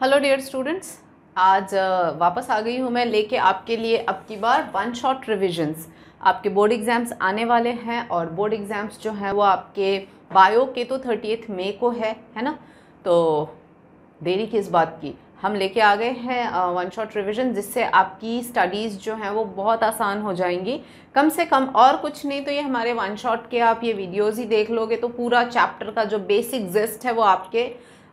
Hello dear students, आज वापस आ गई हूँ मैं लेके आपके लिए अब की बार वन शॉट रिविजन्स। आपके बोर्ड एग्ज़ाम्स आने वाले हैं और बोर्ड एग्ज़ाम्स जो हैं वो आपके बायो के तो 30 मई को है ना। तो देरी किस बात की, हम लेके आ गए हैं वन शॉट रिविजन, जिससे आपकी स्टडीज़ जो हैं वो बहुत आसान हो जाएंगी। कम से कम और कुछ नहीं तो ये हमारे वन शॉट के आप ये वीडियोज़ ही देख लोगे तो पूरा चैप्टर का जो बेसिक जिस्ट है वो आपके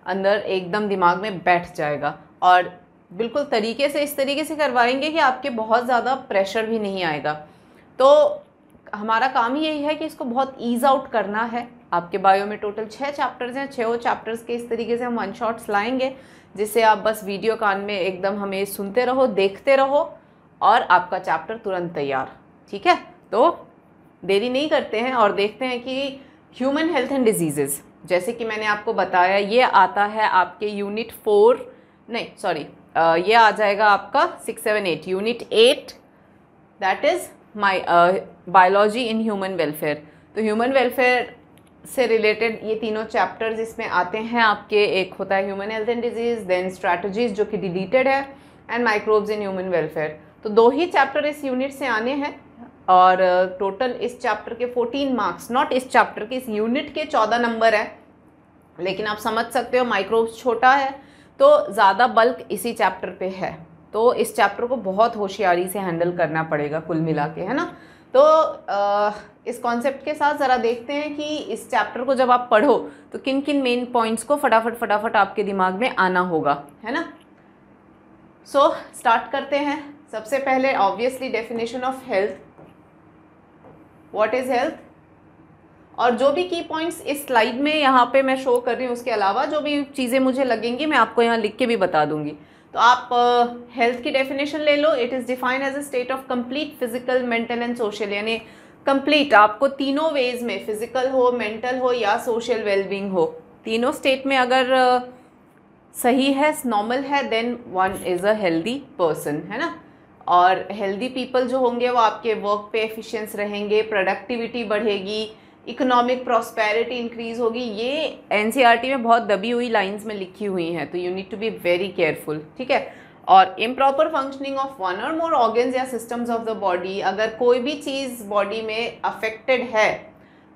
अंदर एकदम दिमाग में बैठ जाएगा। और बिल्कुल तरीके से इस तरीके से करवाएंगे कि आपके बहुत ज़्यादा प्रेशर भी नहीं आएगा। तो हमारा काम ही यही है कि इसको बहुत ईज आउट करना है। आपके बायो में टोटल 6 चैप्टर्स हैं, 6 चैप्टर्स के इस तरीके से हम वन शॉट्स लाएंगे जिससे आप बस वीडियो कान में एकदम हमें सुनते रहो, देखते रहो और आपका चैप्टर तुरंत तैयार। ठीक है, तो देरी नहीं करते हैं और देखते हैं कि ह्यूमन हेल्थ एंड डिजीज़ेज़, जैसे कि मैंने आपको बताया, ये आता है आपके यूनिट 4 नहीं सॉरी ये आ जाएगा आपका 6, 7, 8 unit 8, that is my biology in human welfare. तो ह्यूमन वेलफेयर से रिलेटेड ये तीनों चैप्टर्स इसमें आते हैं आपके। एक होता है human health and disease, then strategies जो कि डिलीटेड है, and microbes in human welfare. तो 2 ही चैप्टर इस यूनिट से आने हैं और टोटल इस चैप्टर के 14 मार्क्स, नॉट इस चैप्टर के, इस यूनिट के 14 नंबर है। लेकिन आप समझ सकते हो माइक्रोब्स छोटा है तो ज़्यादा बल्क इसी चैप्टर पे है, तो इस चैप्टर को बहुत होशियारी से हैंडल करना पड़ेगा कुल मिला के, है ना। तो इस कॉन्सेप्ट के साथ ज़रा देखते हैं कि इस चैप्टर को जब आप पढ़ो तो किन किन मेन पॉइंट्स को फटाफट आपके दिमाग में आना होगा, है ना। सो स्टार्ट करते हैं। सबसे पहले obviously definition of health, what is health, और जो भी की पॉइंट्स इस स्लाइड में यहाँ पे मैं शो कर रही हूँ उसके अलावा जो भी चीज़ें मुझे लगेंगी मैं आपको यहाँ लिख के भी बता दूंगी। तो आप हेल्थ की डेफिनेशन ले लो। It is defined as a state of complete physical, mental and social, यानी कंप्लीट आपको तीनों वेज में, फिजिकल हो, मेंटल हो या सोशल वेलबींग हो, तीनों स्टेट में अगर सही है, नॉर्मल है, then one is a healthy person, है ना। और हेल्दी पीपल जो होंगे वो आपके वर्क पे एफिशिएंस रहेंगे, प्रोडक्टिविटी बढ़ेगी, इकोनॉमिक प्रॉस्पेरिटी इंक्रीज होगी। ये एनसीईआरटी में बहुत दबी हुई लाइंस में लिखी हुई हैं, तो you need to be very careful, ठीक है। और improper functioning of one or more organs या सिस्टम्स ऑफ द बॉडी, अगर कोई भी चीज़ बॉडी में अफेक्टेड है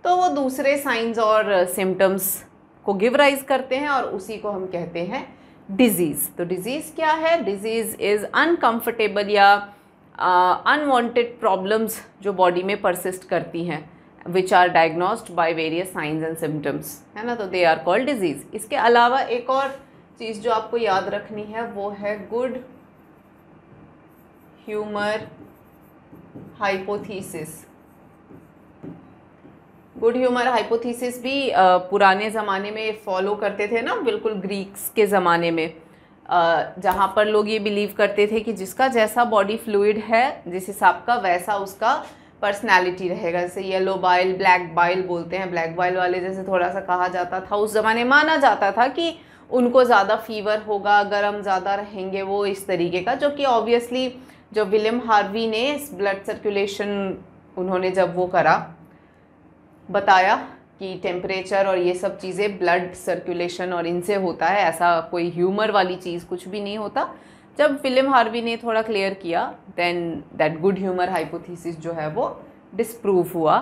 तो वो दूसरे साइंस और सिम्टम्स को गिव राइज करते हैं और उसी को हम कहते हैं डिजीज़। तो डिजीज़ क्या है? डिजीज़ इज़ अनकम्फर्टेबल या अनवांटेड प्रॉब्लम्स जो बॉडी में परसिस्ट करती हैं, which are diagnosed by various signs and symptoms, है ना, तो they are called disease। इसके अलावा एक और चीज़ जो आपको याद रखनी है वो है good humour hypothesis. Good humour hypothesis भी पुराने ज़माने में फॉलो करते थे ना, बिल्कुल ग्रीक्स के ज़माने में, जहाँ पर लोग ये बिलीव करते थे कि जिसका जैसा बॉडी फ्लूइड है, जिस हिसाब का वैसा उसका पर्सनैलिटी रहेगा। जैसे येलो बाइल, ब्लैक बाइल बोलते हैं, ब्लैक बाइल वाले जैसे थोड़ा सा कहा जाता था उस ज़माने, माना जाता था कि उनको ज़्यादा फीवर होगा, गर्म ज़्यादा रहेंगे, वो इस तरीके का, जो कि ऑब्वियसली जो विलियम हार्वी ने ब्लड सर्कुलेशन उन्होंने जब वो करा, बताया कि टेम्परेचर और ये सब चीज़ें ब्लड सर्कुलेशन और इनसे होता है, ऐसा कोई ह्यूमर वाली चीज़ कुछ भी नहीं होता। जब विलियम हार्वी ने थोड़ा क्लियर किया, then that good humour hypothesis जो है वो डिस्प्रूव हुआ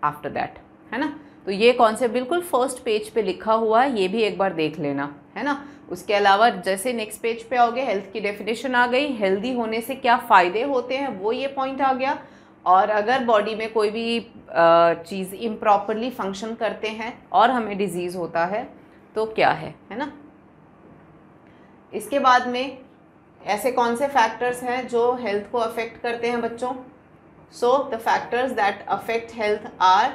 आफ्टर दैट, है ना। तो ये कॉन्सेप्ट बिल्कुल फर्स्ट पेज पे लिखा हुआ है, ये भी एक बार देख लेना, है ना। उसके अलावा जैसे नेक्स्ट पेज पे आओगे, हेल्थ की डेफिनेशन आ गई, हेल्दी होने से क्या फ़ायदे होते हैं वो ये पॉइंट आ गया, और अगर बॉडी में कोई भी चीज़ इम्प्रॉपरली फंक्शन करते हैं और हमें डिजीज़ होता है तो क्या है ना। इसके बाद में ऐसे कौन से फैक्टर्स हैं जो हेल्थ को अफेक्ट करते हैं बच्चों? So the factors that affect health are,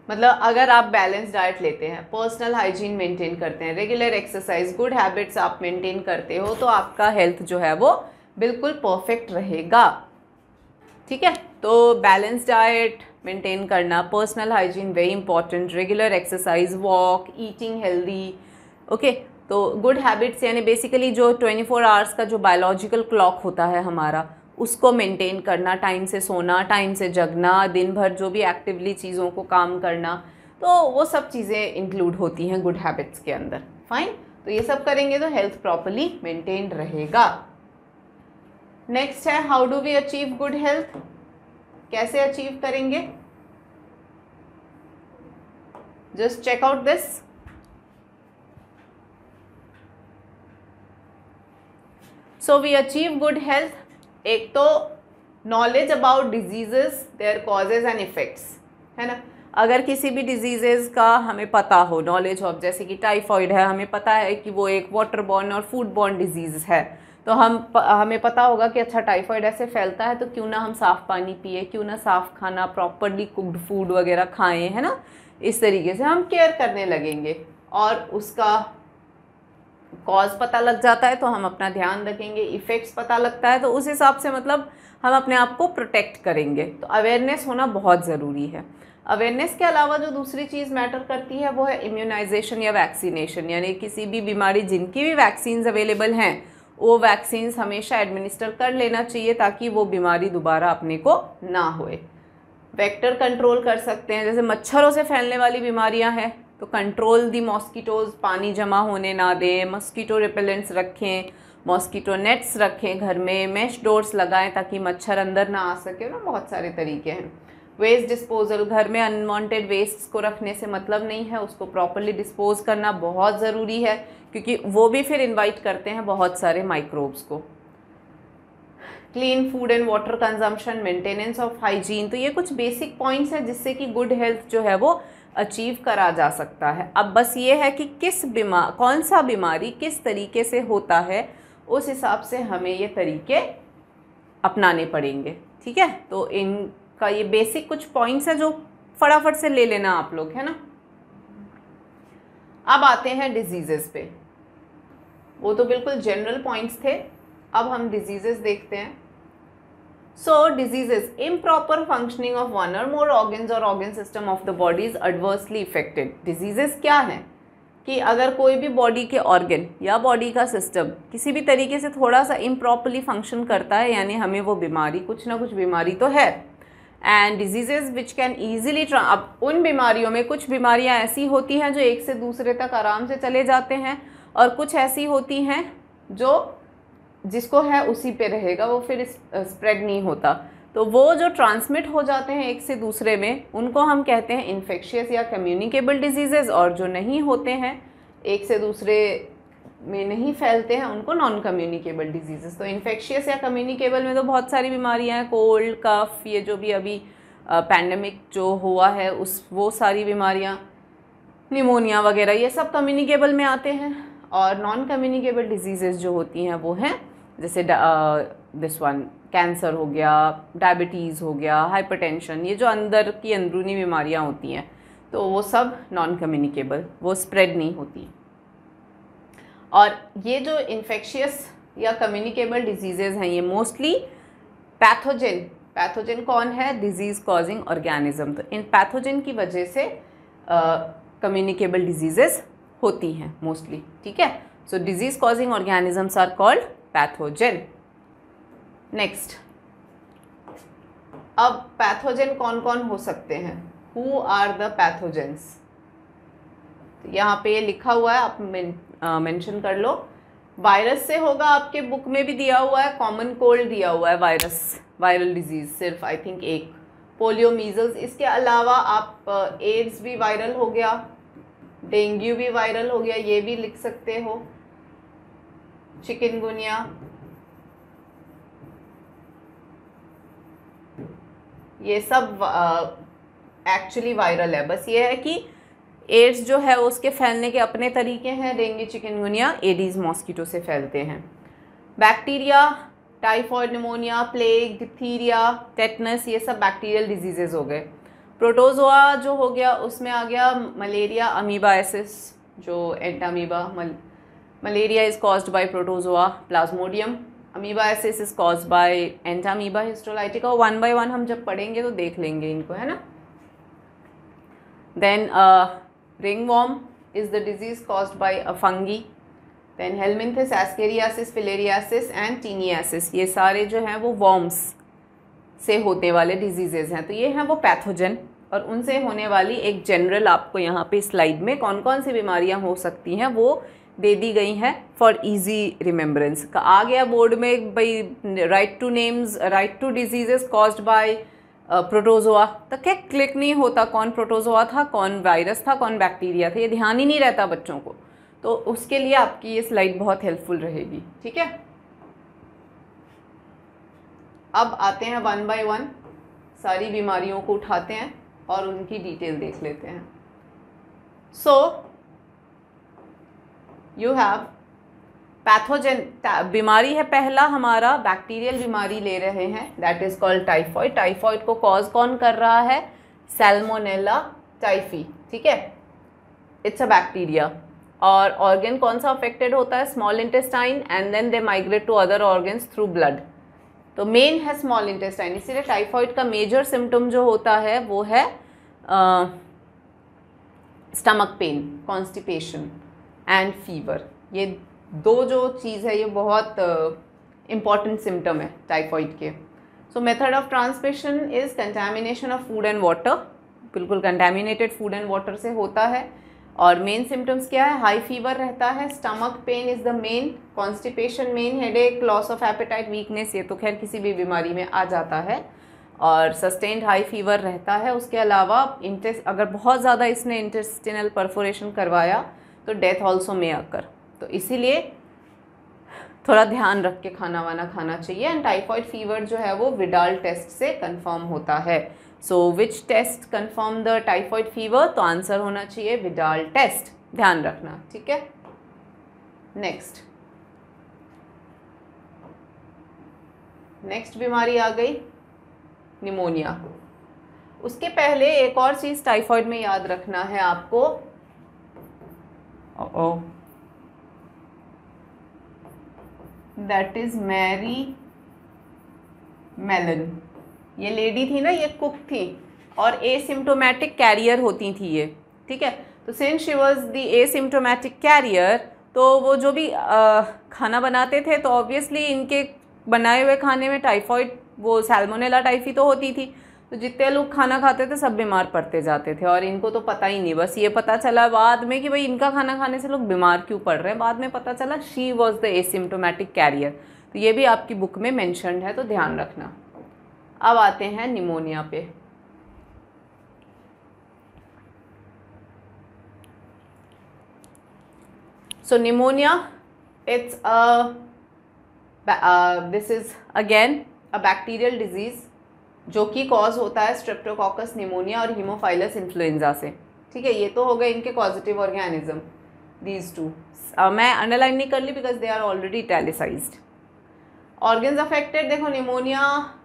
मतलब अगर आप बैलेंस डाइट लेते हैं, पर्सनल हाइजीन मेंटेन करते हैं, रेगुलर एक्सरसाइज, गुड हैबिट्स आप मेंटेन करते हो, तो आपका हेल्थ जो है वो बिल्कुल परफेक्ट रहेगा, ठीक है। तो बैलेंस डाइट मेंटेन करना, personal hygiene very important, regular exercise, walk, eating healthy, okay. तो गुड हैबिट्स यानी बेसिकली जो 24 आवर्स का जो बायोलॉजिकल क्लॉक होता है हमारा, उसको मेंटेन करना, टाइम से सोना, टाइम से जगना, दिन भर जो भी एक्टिवली चीज़ों को काम करना, तो वो सब चीज़ें इंक्लूड होती हैं गुड हैबिट्स के अंदर, फाइन। तो ये सब करेंगे तो हेल्थ प्रॉपरली मेंटेन्ड रहेगा। नेक्स्ट है how do we achieve good health, कैसे अचीव करेंगे? Just check out this. So we achieve good health, एक तो knowledge about diseases, their causes and effects, है ना। अगर किसी भी डिजीजेज का हमें पता हो, नॉलेज ऑफ, जैसे कि टाइफॉइड है, हमें पता है कि वो एक वाटर बॉर्न और फूड बॉर्न डिजीज है, तो हमें पता होगा कि अच्छा टाइफॉइड ऐसे फैलता है, तो क्यों ना हम साफ़ पानी पिए, क्यों ना साफ़ खाना, प्रॉपरली कुक्ड फूड वगैरह खाएं, है ना। इस तरीके से हम केयर करने लगेंगे और उसका कॉज पता लग जाता है तो हम अपना ध्यान रखेंगे, इफ़ेक्ट्स पता लगता है तो उस हिसाब से मतलब हम अपने आप को प्रोटेक्ट करेंगे। तो अवेयरनेस होना बहुत ज़रूरी है। अवेयरनेस के अलावा जो दूसरी चीज़ मैटर करती है वो है इम्यूनाइजेशन या वैक्सीनेशन, यानी किसी भी बीमारी जिनकी भी वैक्सीन्स अवेलेबल हैं वो वैक्सीन्स हमेशा एडमिनिस्टर कर लेना चाहिए ताकि वो बीमारी दोबारा अपने को ना होए। वेक्टर कंट्रोल कर सकते हैं, जैसे मच्छरों से फैलने वाली बीमारियां हैं तो कंट्रोल दी मॉस्किटोज़, पानी जमा होने ना दें, मॉस्किटो रिपेलेंट्स रखें, मॉस्किटो नेट्स रखें घर में, मैश डोर्स लगाएं ताकि मच्छर अंदर ना आ सके ना। बहुत सारे तरीके हैं। वेस्ट डिस्पोजल, घर में अनवांटेड वेस्ट्स को रखने से मतलब नहीं है, उसको प्रॉपरली डिस्पोज करना बहुत ज़रूरी है क्योंकि वो भी फिर इनवाइट करते हैं बहुत सारे माइक्रोब्स को। Clean food and water consumption, maintenance of hygiene, तो ये कुछ बेसिक पॉइंट्स हैं जिससे कि गुड हेल्थ जो है वो अचीव करा जा सकता है। अब बस ये है कि कौन सा बीमारी किस तरीके से होता है, उस हिसाब से हमें ये तरीके अपनाने पड़ेंगे, ठीक है। तो इनका ये बेसिक कुछ पॉइंट्स हैं जो फटाफट से ले लेना आप लोग, है ना। अब आते हैं डिजीजेस पे, वो तो बिल्कुल जनरल पॉइंट्स थे, अब हम डिजीजेस देखते हैं। So diseases, improper functioning of one or more organs or organ system of the body is adversely affected. Diseases क्या हैं कि अगर कोई भी बॉडी के ऑर्गन या बॉडी का सिस्टम किसी भी तरीके से थोड़ा सा इम्प्रॉपरली फंक्शन करता है, यानी हमें वो बीमारी, कुछ ना कुछ बीमारी तो है। And diseases which can easily, अब उन बीमारियों में कुछ बीमारियां ऐसी होती हैं जो एक से दूसरे तक आराम से चले जाते हैं और कुछ ऐसी होती हैं जो जिसको है उसी पे रहेगा, वो फिर स्प्रेड नहीं होता। तो वो जो ट्रांसमिट हो जाते हैं एक से दूसरे में उनको हम कहते हैं इन्फेक्शियस या कम्युनिकेबल डिजीजेज, और जो नहीं होते हैं एक से दूसरे में नहीं फैलते हैं उनको नॉन कम्युनिकेबल डिजीजेस। तो इन्फेक्शियस या कम्युनिकेबल में तो बहुत सारी बीमारियां हैं, कोल्ड, कफ, ये जो भी अभी पैंडमिक जो हुआ है वो सारी बीमारियां, निमोनिया वगैरह, ये सब कम्युनिकेबल में आते हैं। और नॉन कम्युनिकेबल डिजीजेज जो होती हैं वो हैं जैसे दिस वन, कैंसर हो गया, डायबिटीज़ हो गया, हाइपरटेंशन, ये जो अंदर की अंदरूनी बीमारियां होती हैं तो वो सब नॉन कम्युनिकेबल, वो स्प्रेड नहीं होती। और ये जो इन्फेक्शियस या कम्युनिकेबल डिजीजेज हैं ये मोस्टली पैथोजन कौन है? Disease causing organism. तो इन पैथोजन की वजह से कम्युनिकेबल डिजीजेज होती हैं मोस्टली, ठीक है। So disease causing organisms are called pathogen. Next, अब पैथोजन कौन कौन हो सकते हैं? Who are the pathogens? यहाँ पे लिखा हुआ है, आप मेंशन कर लो। वायरस से होगा, आपके बुक में भी दिया हुआ है, कॉमन कोल्ड दिया हुआ है, वायरल डिजीज सिर्फ आई थिंक एक, पोलियो, मीजल्स। इसके अलावा आप एड्स भी वायरल हो गया, डेंगू भी वायरल हो गया, ये भी लिख सकते हो, चिकनगुनिया, ये सब एक्चुअली वायरल है। बस ये है कि एड्स जो है उसके फैलने के अपने तरीके हैं, डेंगू, चिकनगुनिया एडीज मॉस्किटो से फैलते हैं। Bacteria, typhoid, pneumonia, plague, diphtheria, tetanus, ये सब बैक्टीरियल डिजीजेज हो गए। प्रोटोजोआ जो हो गया उसमें आ गया मलेरिया, अमीबाइसिस, जो entamoeba, malaria is caused by protozoa, plasmodium, amoebiasis is caused by entamoeba histolytica. One by one हम जब पढ़ेंगे तो देख लेंगे इनको, है ना। Then ringworm is the disease caused by a fungi. Then helminths, ascariasis, filariasis and taeniasis, ये सारे जो हैं वो वॉर्म्स से होने वाले डिजीजेज हैं। तो ये हैं वो पैथोजन, और उनसे होने वाली एक जनरल आपको यहाँ पे स्लाइड में कौन कौन सी बीमारियाँ हो सकती हैं वो दे दी गई हैं फॉर इजी रिमेम्बरेंस। का आ गया बोर्ड में भाई, write two names, write two diseases caused by protozoa, तो क्या क्लिक नहीं होता कौन प्रोटोजोआ था, कौन वायरस था, कौन बैक्टीरिया था, ये ध्यान ही नहीं रहता बच्चों को। तो उसके लिए आपकी ये स्लाइड बहुत हेल्पफुल रहेगी। ठीक है, अब आते हैं वन बाय वन, सारी बीमारियों को उठाते हैं और उनकी डिटेल देख लेते हैं। सो यू हैव पैथोजन, बीमारी है पहला हमारा, बैक्टीरियल बीमारी ले रहे हैं, that is called typhoid. Typhoid को कॉज कौन कर रहा है? Salmonella typhi. ठीक है, इट्स अ बैक्टीरिया। और ऑर्गन कौन सा अफेक्टेड होता है? Small intestine, and then they migrate to other organs through blood. तो मेन है स्मॉल इंटेस्टाइन, इसीलिए टाइफॉइड का मेजर सिम्टम जो होता है वो है stomach pain, constipation and fever. ये दो जो चीज़ है ये बहुत इम्पॉर्टेंट सिम्टम है टाइफॉइड के। सो method of transmission is contamination of food and water, बिल्कुल कंटेमिनेटेड फूड एंड वाटर से होता है। और मेन सिम्टम्स क्या है? हाई फीवर रहता है, stomach pen is the main, constipation main, headache, loss of appetite, weakness, ये तो खैर किसी भी बीमारी में आ जाता है, और सस्टेन्ड हाई फीवर रहता है। उसके अलावा अगर बहुत ज़्यादा इसने इंटेस्टिनल परफोरेशन करवाया तो डेथ ऑल्सो में अकर। तो इसीलिए थोड़ा ध्यान रख के खाना वाना खाना चाहिए। एंड टाइफॉइड फीवर जो है वो विडाल टेस्ट से कंफर्म होता है। So which test confirm the typhoid fever? तो आंसर होना चाहिए विडाल टेस्ट, ध्यान रखना। ठीक है, नेक्स्ट बीमारी आ गई निमोनिया। उसके पहले एक और चीज़ टाइफॉइड में याद रखना है आपको, दैट इज मैरी मेलन। ये लेडी थी ना, ये कुक थी और एसिम्टोमेटिक कैरियर होती थी ये। ठीक है, तो since she was the asymptomatic carrier, तो वो जो भी खाना बनाते थे तो ऑब्वियसली इनके बनाए हुए खाने में टाइफॉइड, वो सैल्मोनेला टाइफी तो होती थी। तो जितने लोग खाना खाते थे सब बीमार पड़ते जाते थे, और इनको तो पता ही नहीं, बस ये पता चला बाद में कि भाई इनका खाना खाने से लोग बीमार क्यों पड़ रहे हैं। बाद में पता चला she was the asymptomatic carrier. तो ये भी आपकी बुक में मेंशन्ड है, तो ध्यान रखना। अब आते हैं निमोनिया पे। So pneumonia, it's this is again a bacterial disease जो कि कॉज होता है स्ट्रेप्टोकोकस निमोनिया और हीमोफाइलस इन्फ्लुएंजा से। ठीक है, ये तो हो गए इनके कॉजेटिव ऑर्गेनिज्म, दीज टू। मैं अंडरलाइन नहीं कर ली because they are already italicised. Organs affected, देखो निमोनिया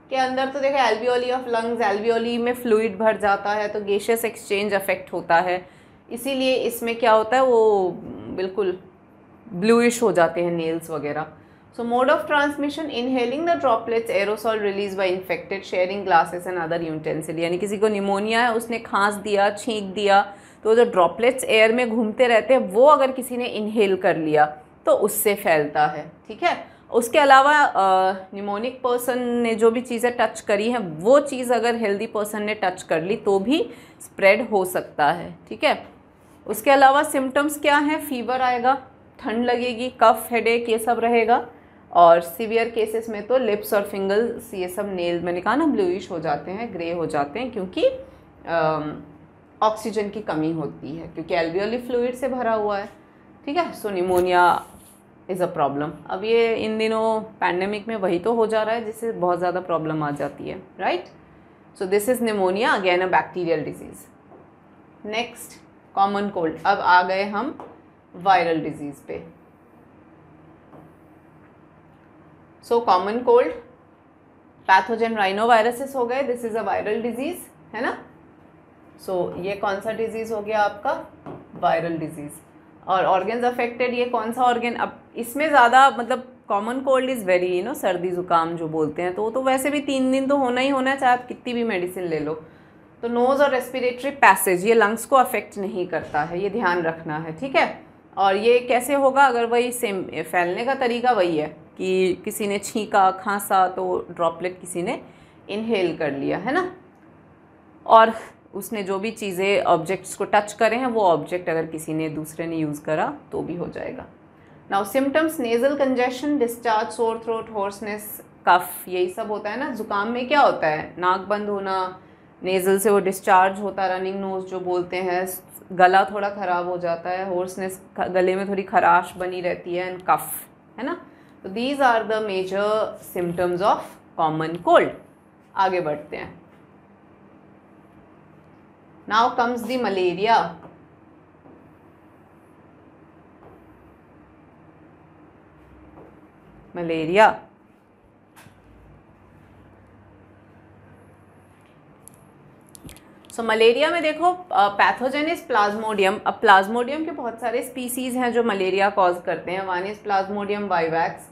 के अंदर तो देखो एल्वियोली ऑफ लंग्स, एल्वियोली में फ्लूइड भर जाता है तो गैसियस एक्सचेंज अफेक्ट होता है, इसीलिए इसमें क्या होता है वो बिल्कुल ब्लूइश हो जाते हैं नेल्स वगैरह। So mode of transmission, inhaling the droplets, aerosol released by infected, sharing glasses and other utensils। यानी किसी को निमोनिया है, उसने खांस दिया, छींक दिया, तो जो ड्रॉपलेट्स एयर में घूमते रहते हैं वो अगर किसी ने इनहेल कर लिया तो उससे फैलता है। ठीक है, उसके अलावा निमोनिक पर्सन ने जो भी चीज़ें टच करी हैं वो चीज़ अगर हेल्दी पर्सन ने टच कर ली तो भी स्प्रेड हो सकता है। ठीक है, उसके अलावा सिम्टम्स क्या हैं? फीवर आएगा, ठंड लगेगी, कफ, हेडेक, ये सब रहेगा। और सीवियर केसेस में तो लिप्स और फिंगर्स, ये सब नेल, मैंने कहा ना, ब्लूइश हो जाते हैं, ग्रे हो जाते हैं, क्योंकि ऑक्सीजन की कमी होती है, क्योंकि एल्वियोली फ्लूइड से भरा हुआ है। ठीक है, सो निमोनिया इज़ अ प्रॉब्लम। अब ये इन दिनों पैंडेमिक में वही तो हो जा रहा है जिससे बहुत ज़्यादा प्रॉब्लम आ जाती है, right. So this is pneumonia, again a bacterial disease. Next common cold. अब आ गए हम वायरल डिजीज़ पे। सो कॉमन कोल्ड, पैथोजन राइनोवायरसेस हो गए, this is a viral disease, है ना। सो ये कौन सा डिजीज हो गया आपका? Viral disease. और ऑर्गन्स अफेक्टेड, ये कौन सा ऑर्गन? अब इसमें ज़्यादा मतलब कॉमन कोल्ड इज़ वेरी सर्दी ज़ुकाम जो बोलते हैं, तो वैसे भी 3 दिन तो होना ही होना है, चाहे आप कितनी भी मेडिसिन ले लो। तो नोज़ और रेस्पिरेटरी पैसेज, ये लंग्स को अफेक्ट नहीं करता है, ये ध्यान रखना है। ठीक है, और ये कैसे होगा? अगर वही सेम फैलने का तरीका वही है कि किसी ने छींका, खांसा तो ड्रॉपलेट किसी ने इनहेल कर लिया, है ना। और उसने जो भी चीज़ें ऑब्जेक्ट्स को टच करे हैं वो ऑब्जेक्ट अगर किसी ने दूसरे ने यूज़ करा तो भी हो जाएगा। Now symptoms nasal congestion, discharge, sore throat, hoarseness, cough, यही सब होता है ना। जुकाम में क्या होता है, नाक बंद होना, नेजल से वो डिस्चार्ज होता, रनिंग नोज जो बोलते हैं, गला थोड़ा ख़राब हो जाता है, होर्सनेस, गले में थोड़ी खराश बनी रहती है, एंड कफ, है ना। तो these are the major symptoms of common cold. आगे बढ़ते हैं। Now comes the malaria. Malaria so malaria में देखो पैथोजन इज प्लाज्मोडियम। अब प्लाज्मोडियम के बहुत सारे स्पीसीज हैं जो मलेरिया कॉज करते हैं। One is Plasmodium vivax,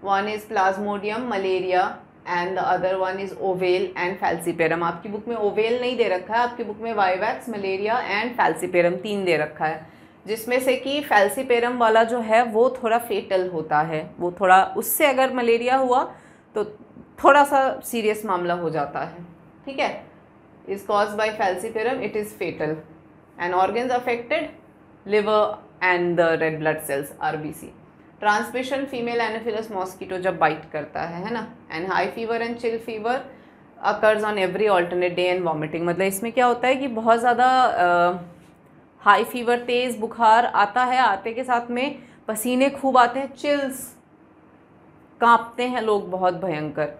one is Plasmodium malaria, and the other one is oval and falciparum. आपकी बुक में ओवेल नहीं दे रखा है, आपकी बुक में वाइवैक्स, मलेरिया एंड फैल्सीपेरम 3 दे रखा है, जिसमें से कि फैल्सीपेरम वाला जो है वो थोड़ा फेटल होता है। वो थोड़ा, उससे अगर मलेरिया हुआ तो थोड़ा सा सीरियस मामला हो जाता है, ठीक है। is caused by falciparum, it is fatal, and organs affected, liver and the red blood cells RBC. Transmission, female anopheles mosquito जब bite करता है ना, and high fever and chill fever occurs on every alternate day and vomiting। मतलब इसमें क्या होता है कि बहुत ज़्यादा हाई फीवर, तेज़ बुखार आता है, आते के साथ में पसीने खूब आते हैं, चिल्स, कांपते हैं लोग बहुत भयंकर,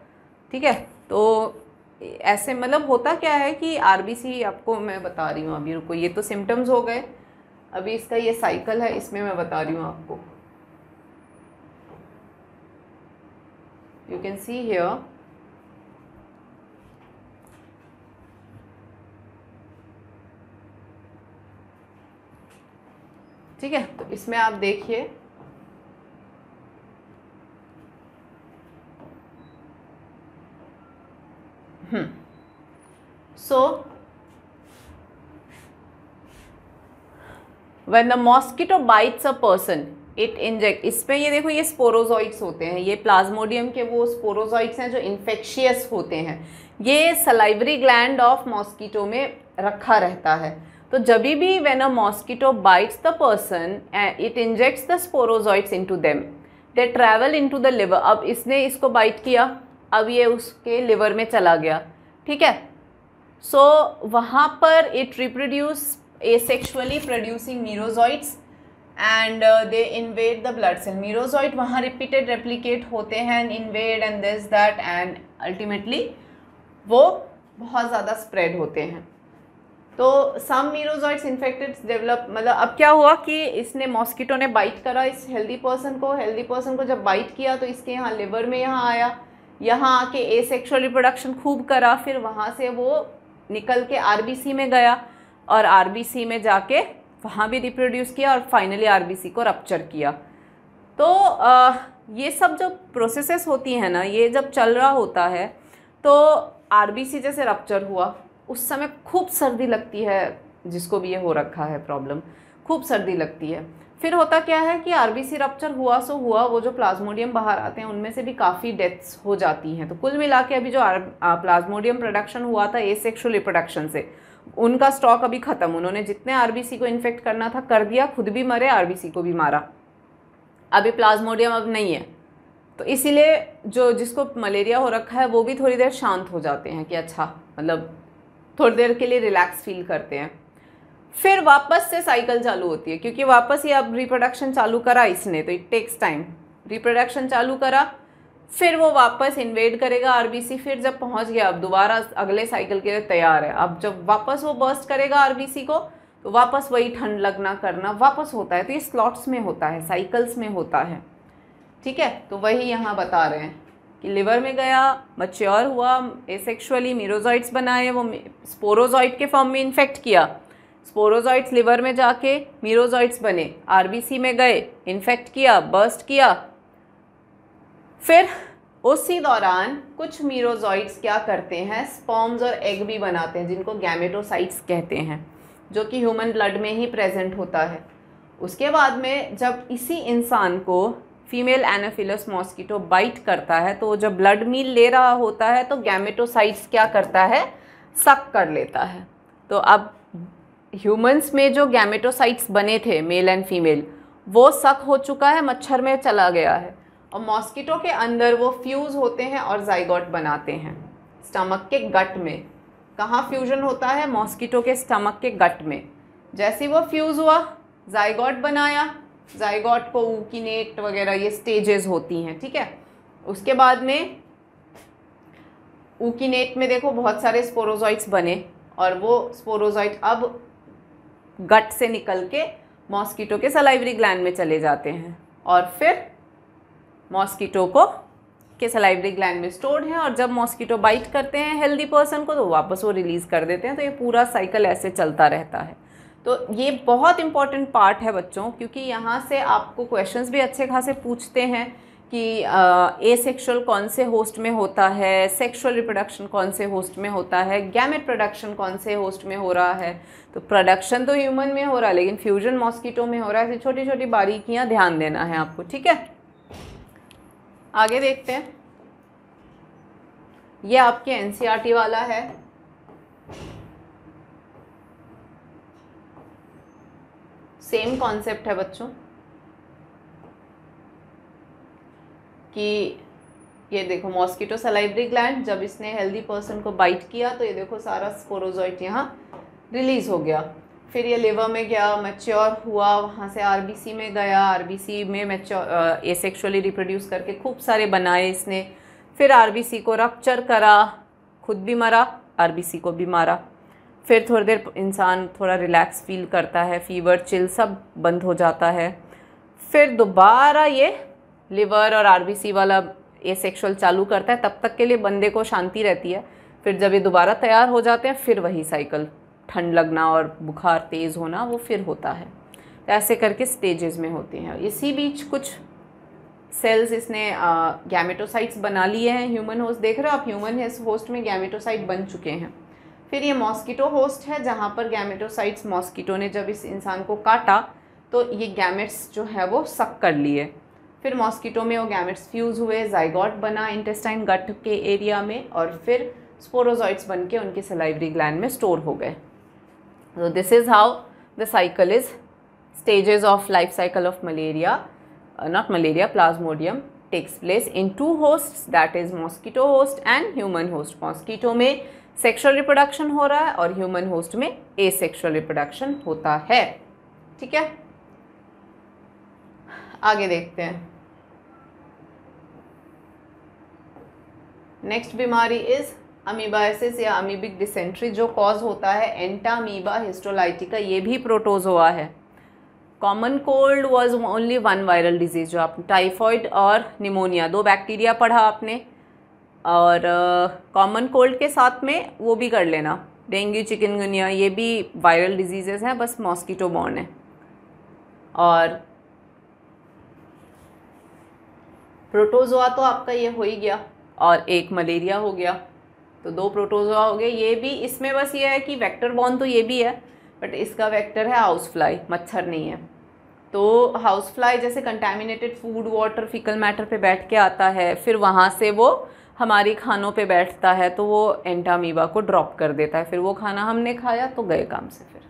ठीक है। तो ऐसे मतलब होता क्या है कि आरबीसी, आपको मैं बता रही हूँ अभी, रुको, ये तो सिम्टम्स हो गए, अभी इसका ये साइकिल है, इसमें मैं बता रही हूँ आपको। यू कैन सी हियर, ठीक है। तो इसमें आप देखिए, so when the mosquito bites a person it inject, इसमें ये देखो, ये स्पोरोजोइट्स होते हैं, ये प्लाज्मोडियम के वो स्पोरोजोइट्स हैं जो इन्फेक्शियस होते हैं। ये सलाइवरी ग्लैंड ऑफ मॉस्किटो में रखा रहता है। तो जब भी when a mosquito bytes the person it injects the sporozoites into them, they travel into the liver. अब इसने इसको बाइट किया, अब ये उसके लिवर में चला गया, ठीक है। सो वहाँ पर it reproduce asexually producing merozoites and they invade the blood cell. Merozoite वहाँ रिपीटेड रेप्लिकेट होते हैं, invade and this that, and ultimately वो बहुत ज़्यादा स्प्रेड होते हैं। तो सम मीरोजॉइट्स इन्फेक्टेड डेवलप, मतलब अब क्या हुआ कि इसने, मॉस्किटो ने बाइट करा इस हेल्दी पर्सन को जब बाइट किया तो इसके यहाँ लिवर में यहाँ आया, यहाँ आके एसेक्सुअल रिप्रोडक्शन खूब करा, फिर वहाँ से वो निकल के आरबीसी में गया, और आरबीसी में जाके वहाँ भी रिप्रोड्यूस किया, और फाइनली आरबीसी को रप्चर किया। तो ये सब जो प्रोसेसेस होती हैं ना, ये जब चल रहा होता है तो आरबीसी जैसे रप्चर हुआ, उस समय खूब सर्दी लगती है, जिसको भी ये हो रखा है प्रॉब्लम, खूब सर्दी लगती है। फिर होता क्या है कि आरबीसी रप्चर हुआ सो हुआ, वो जो प्लाज्मोडियम बाहर आते हैं उनमें से भी काफ़ी डेथ्स हो जाती हैं। तो कुल मिला के अभी जो प्लाज्मोडियम प्रोडक्शन हुआ था एसेक्सुअल रिप्रोडक्शन से, उनका स्टॉक अभी ख़त्म। उन्होंने जितने आरबीसी को इन्फेक्ट करना था कर दिया, खुद भी मरे, आरबीसी को भी मारा। अभी प्लाज्मोडियम अब नहीं है, तो इसीलिए जो जिसको मलेरिया हो रखा है वो भी थोड़ी देर शांत हो जाते हैं कि अच्छा, मतलब थोड़ी देर के लिए रिलैक्स फील करते हैं। फिर वापस से साइकिल चालू होती है, क्योंकि वापस ये अब रिप्रोडक्शन चालू करा इसने, तो इट टेक्स टाइम। रिप्रोडक्शन चालू करा, फिर वो वापस इन्वेड करेगा आरबीसी, फिर जब पहुंच गया अब दोबारा अगले साइकिल के लिए तैयार है। अब जब वापस वो बर्स्ट करेगा आरबीसी को, तो वापस वही ठंड लगना करना वापस होता है। तो ये स्लॉट्स में होता है, साइकिल्स में होता है, ठीक है। तो वही यहाँ बता रहे हैं कि लिवर में गया, मैच्योर हुआ, एसेक्सुअली मीरोजॉइट्स बनाए, वो स्पोरोजॉइट के फॉर्म में इन्फेक्ट किया, स्पोरोजॉइट्स लिवर में जाके मीरोजॉइट्स बने, आरबीसी में गए, इन्फेक्ट किया, बर्स्ट किया। फिर उसी दौरान कुछ मीरोजॉइट्स क्या करते हैं, स्पर्म्स और एग भी बनाते हैं, जिनको गैमेटोसाइट्स कहते हैं, जो कि ह्यूमन ब्लड में ही प्रेजेंट होता है। उसके बाद में जब इसी इंसान को फीमेल एनोफिलस मॉस्किटो बाइट करता है, तो जब ब्लड मील ले रहा होता है तो गैमेटोसाइट्स क्या करता है, सक कर लेता है। तो अब ह्यूमंस में जो गैमेटोसाइट्स बने थे मेल एंड फीमेल, वो सक हो चुका है, मच्छर में चला गया है, और मॉस्किटो के अंदर वो फ्यूज़ होते हैं और जाइगोट बनाते हैं स्टमक के गट में। कहाँ फ्यूजन होता है? मॉस्किटो के स्टमक के गट में। जैसे ही वो फ्यूज़ हुआ, जाइगोट बनाया, जाइगोट को ऊकिनेट वगैरह ये स्टेजेस होती हैं, ठीक है। उसके बाद में ऊकिनेट में देखो बहुत सारे स्पोरोजॉइट्स बने, और वो स्पोरोजॉइट अब गट से निकल के मॉस्किटो के सलाइवरी ग्लैंड में चले जाते हैं, और फिर मॉस्किटो को के सलाइवरी ग्लैंड में स्टोर्ड हैं, और जब मॉस्किटो बाइट करते हैं हेल्दी पर्सन को तो वापस वो रिलीज़ कर देते हैं। तो ये पूरा साइकिल ऐसे चलता रहता है। तो ये बहुत इंपॉर्टेंट पार्ट है बच्चों, क्योंकि यहाँ से आपको क्वेश्चंस भी अच्छे खासे पूछते हैं कि एसेक्सुअल कौन से होस्ट में होता है, सेक्सुअल रिप्रोडक्शन कौन से होस्ट में होता है, गैमेट प्रोडक्शन कौन से होस्ट में हो रहा है। तो प्रोडक्शन तो ह्यूमन में हो रहा है, लेकिन फ्यूजन मॉस्किटो में हो रहा है। ऐसी छोटी छोटी बारीकियाँ ध्यान देना है आपको, ठीक है। आगे देखते हैं। ये आपके एनसीईआरटी वाला है। सेम कॉन्सेप्ट है बच्चों कि ये देखो मॉस्किटो सलाइवरी ग्लैंड, जब इसने हेल्दी पर्सन को बाइट किया तो ये देखो सारा स्पोरोजॉइट यहाँ रिलीज हो गया। फिर ये लिवर में गया, मैच्योर हुआ, वहाँ से आरबीसी में गया, आरबीसी में मैच्योर एसेक्सुअली रिप्रोड्यूस करके खूब सारे बनाए इसने। फिर आरबीसी को रप्चर करा, खुद भी मरा, आरबीसी को भी मारा। फिर थोड़ी देर इंसान थोड़ा रिलैक्स फील करता है, फीवर चिल सब बंद हो जाता है। फिर दोबारा ये लिवर और आरबीसी वाला एसेक्सुअल चालू करता है, तब तक के लिए बंदे को शांति रहती है। फिर जब ये दोबारा तैयार हो जाते हैं फिर वही साइकिल, ठंड लगना और बुखार तेज़ होना वो फिर होता है। तो ऐसे करके स्टेजेस में होते हैं। इसी बीच कुछ सेल्स इसने गैमेटोसाइट्स बना लिए हैं। ह्यूमन होस्ट देख रहे हो आप, ह्यूमन होस्ट में गैमेटोसाइट बन चुके हैं। फिर ये मॉस्किटो होस्ट है जहाँ पर गैमेटोसाइट्स, मॉस्किटो ने जब इस इंसान को काटा तो ये गैमेट्स जो है वो सक कर लिए। फिर मॉस्किटो में वो गैमेट्स फ्यूज़ हुए, जाइगोट बना इंटेस्टाइन गट के एरिया में, और फिर स्पोरोजॉइट्स बन के उनके सलाइवरी ग्लैंड में स्टोर हो गए। So this is how the cycle is, stages of life cycle of malaria, not malaria, plasmodium takes place in two hosts, that is mosquito host and human host. Mosquito में sexual reproduction हो रहा है और human host में asexual reproduction होता है, ठीक है। आगे देखते हैं। नेक्स्ट बीमारी इज अमीबाइसिस या अमीबिक डिसेंट्री, जो कॉज होता है एंटामीबा हिस्टोलाइटिका। ये भी प्रोटोजोआ है। Common cold was only one viral disease, जो आप टाइफॉइड और निमोनिया, दो बैक्टीरिया पढ़ा आपने, और कॉमन कोल्ड के साथ में वो भी कर लेना, डेंगू चिकनगुनिया, ये भी वायरल डिजीजेस हैं, बस मॉस्किटो बॉर्न है। और प्रोटोजोआ तो आपका ये हो ही गया, और एक मलेरिया हो गया, तो दो प्रोटोजोआ हो गए। ये भी, इसमें बस ये है कि वेक्टर बॉर्न तो ये भी है, बट इसका वेक्टर है हाउस फ्लाई, मच्छर नहीं है। तो हाउस फ्लाई जैसे contaminated food, water, faecal matter पे बैठ के आता है, फिर वहाँ से वो हमारी खानों पे बैठता है, तो वो एंटामीबा को ड्रॉप कर देता है। फिर वो खाना हमने खाया तो गए काम से। फिर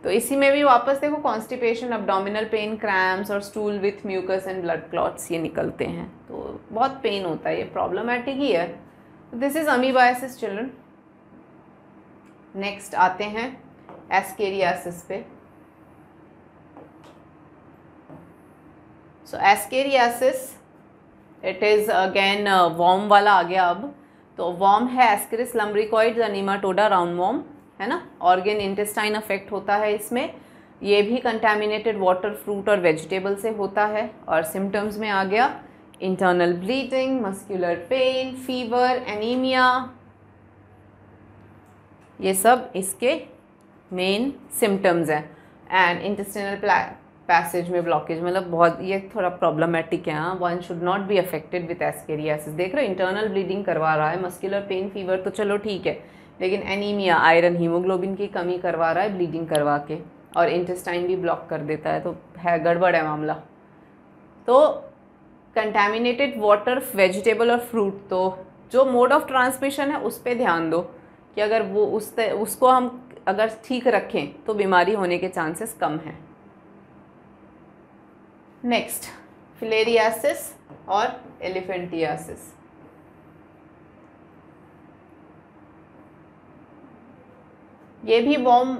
तो इसी में भी वापस देखो कॉन्स्टिपेशन, अब्डोमिनल पेन, क्रैम्प्स और stool with mucus and blood clots ये निकलते हैं, तो बहुत पेन होता है, ये प्रॉब्लमेटिक ही है। This is amoebiasis children. Next आते हैं एस्केरियासिस पे। So ascariasis it is again worm वाला आ गया अब। तो वॉर्म है ascaris lumbricoides, nematoda round worm है ना। ऑर्गन इंटेस्टाइन अफेक्ट होता है इसमें। ये भी कंटेमिनेटेड वाटर, फ्रूट और वेजिटेबल से होता है। और सिम्टम्स में आ गया internal bleeding, muscular pain, fever, anaemia, ये सब इसके मेन सिम्टम्स हैं। एंड इंटेस्टाइनल पैसेज में ब्लॉकेज, मतलब बहुत ये थोड़ा प्रॉब्लमेटिक है। हाँ, one should not be affected with ascariasis. देख रहे हो इंटरनल ब्लीडिंग करवा रहा है, मस्कुलर पेन, फीवर तो चलो ठीक है, लेकिन एनीमिया, आयरन, हीमोग्लोबिन की कमी करवा रहा है ब्लीडिंग करवा के, और इंटेस्टाइन भी ब्लॉक कर देता है, तो है गड़बड़ है मामला। तो कंटेमिनेटेड वाटर, वेजिटेबल और फ्रूट, तो जो मोड ऑफ ट्रांसमिशन है उस पर ध्यान दो कि अगर वो उसको हम अगर ठीक रखें तो बीमारी होने के चांसेस कम हैं। नेक्स्ट फिलेरियासिस और एलिफेंटियासिस। ये भी वॉर्म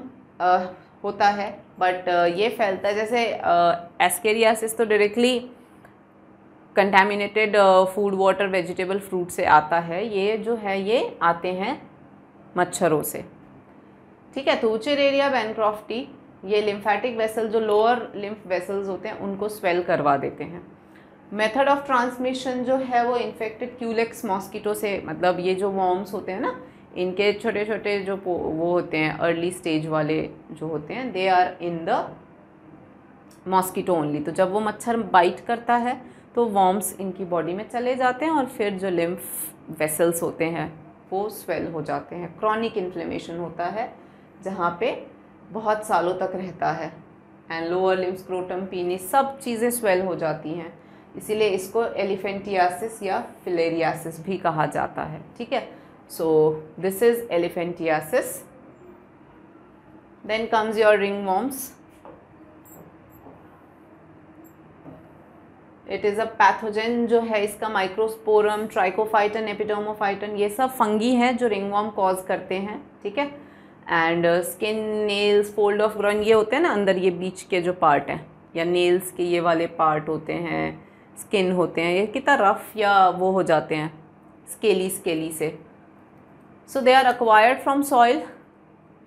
होता है, बट ये फैलता है जैसे एस्केरियासिस तो directly contaminated food, water, vegetable, fruit से आता है। ये जो है ये आते हैं मच्छरों से, ठीक है। तो उचेरेरिया बैनक्रॉफ्टी ये लिम्फेटिक वेसल, जो लोअर लिम्फ वेसल्स होते हैं उनको स्वेल करवा देते हैं। मेथड ऑफ ट्रांसमिशन जो है वो इन्फेक्टेड क्यूलेक्स मॉस्किटो से, मतलब ये जो वॉर्म्स होते हैं ना, इनके छोटे छोटे जो वो होते हैं अर्ली स्टेज वाले जो होते हैं, they are in the mosquito only. तो जब वो मच्छर बाइट करता है तो वॉर्म्स इनकी बॉडी में चले जाते हैं और फिर जो लिम्फ वेसल्स होते हैं वो स्वेल हो जाते हैं। क्रॉनिक इन्फ्लेमेशन होता है जहाँ पे बहुत सालों तक रहता है, and lower lymph, scrotum, penis, सब चीज़ें स्वेल हो जाती हैं। इसीलिए इसको एलिफेंटियासिस या फिलेरियासिस भी कहा जाता है, ठीक है। So this is elephantiasis. Then comes your ringworms. It is a pathogen जो है, इसका माइक्रोस्पोरम, ट्राइकोफाइटन, एपिडर्मोफाइटन, ये सब फंगी हैं जो रिंगवॉर्म कॉज करते हैं, ठीक है। And skin, nails, fold of groin, ये होते हैं ना अंदर, ये बीच के जो पार्ट हैं, या नेल्स के ये वाले पार्ट होते हैं, स्किन होते हैं, ये कितना रफ या वो हो जाते हैं स्केली से। So they are acquired from soil,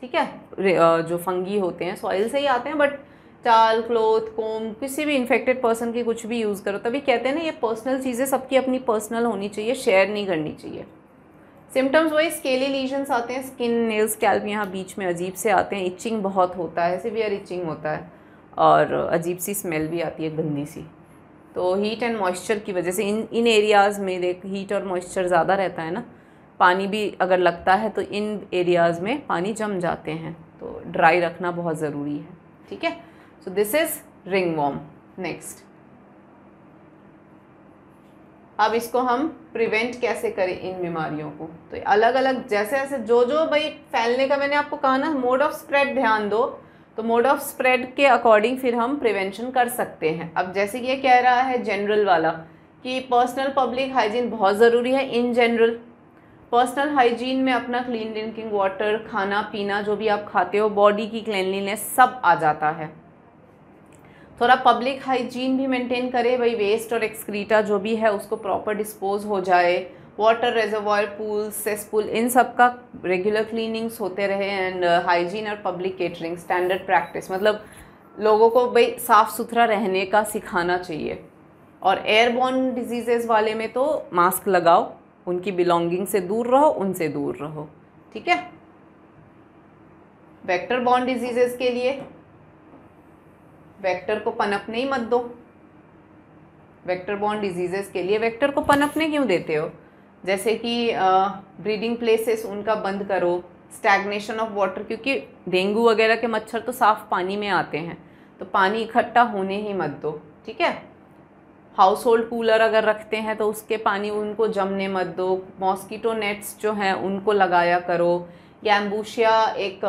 ठीक है। जो फंगी होते हैं सॉइल से ही आते हैं, बट चाल, क्लोथ, कोम, किसी भी इन्फेक्टेड पर्सन की कुछ भी यूज़ करो। तभी कहते हैं ना ये पर्सनल चीज़ें सबकी अपनी पर्सनल होनी चाहिए, शेयर नहीं करनी चाहिए। सिम्टम्स वही स्केली लीजन्स आते हैं, स्किन, नेल्स, स्कैल्प यहाँ बीच में अजीब से आते हैं, इचिंग बहुत होता है, सिवियर इचिंग होता है, और अजीब सी स्मेल भी आती है, गंदी सी। तो हीट एंड मॉइस्चर की वजह से इन एरियाज़ में देख हीट और मॉइस्चर ज़्यादा रहता है ना, पानी भी अगर लगता है तो इन एरियाज़ में पानी जम जाते हैं, तो ड्राई रखना बहुत ज़रूरी है, ठीक है। So this is ringworm. Next, अब इसको हम प्रिवेंट कैसे करें इन बीमारियों को। तो अलग अलग जैसे जैसे जो भाई फैलने का मैंने आपको कहा ना, मोड ऑफ स्प्रेड ध्यान दो, तो मोड ऑफ स्प्रेड के अकॉर्डिंग फिर हम प्रिवेंशन कर सकते हैं। अब जैसे कि ये कह रहा है जनरल वाला कि पर्सनल पब्लिक हाइजीन बहुत ज़रूरी है। इन जनरल पर्सनल हाइजीन में अपना क्लीन ड्रिंकिंग वाटर, खाना पीना, जो भी आप खाते हो, बॉडी की क्लीनलीनेस सब आ जाता है। थोड़ा पब्लिक हाइजीन भी मेंटेन करें भाई, वेस्ट और एक्सक्रीटा जो भी है उसको प्रॉपर डिस्पोज हो जाए, वाटर रिजर्वॉयर, पूल, सेसपूल, इन सब का रेगुलर क्लीनिंग्स होते रहे। एंड हाइजीन और पब्लिक केटरिंग स्टैंडर्ड प्रैक्टिस, मतलब लोगों को भाई साफ़ सुथरा रहने का सिखाना चाहिए। और एयरबॉर्न डिजीज़ेज़ वाले में तो मास्क लगाओ, उनकी बिलोंगिंग से दूर रहो, उनसे दूर रहो, ठीक है। वेक्टर बॉर्न डिजीज़ेज़ के लिए वेक्टर को पनपने ही मत दो। वेक्टर बॉर्न डिजीजेस के लिए वेक्टर को पनपने क्यों देते हो? जैसे कि ब्रीडिंग प्लेसेस उनका बंद करो, स्टैग्नेशन ऑफ वाटर, क्योंकि डेंगू वगैरह के मच्छर तो साफ़ पानी में आते हैं, तो पानी इकट्ठा होने ही मत दो, ठीक है। हाउस होल्ड कूलर अगर रखते हैं तो उसके पानी उनको जमने मत दो। मॉस्किटो नेट्स जो हैं उनको लगाया करो। गैम्बूशिया एक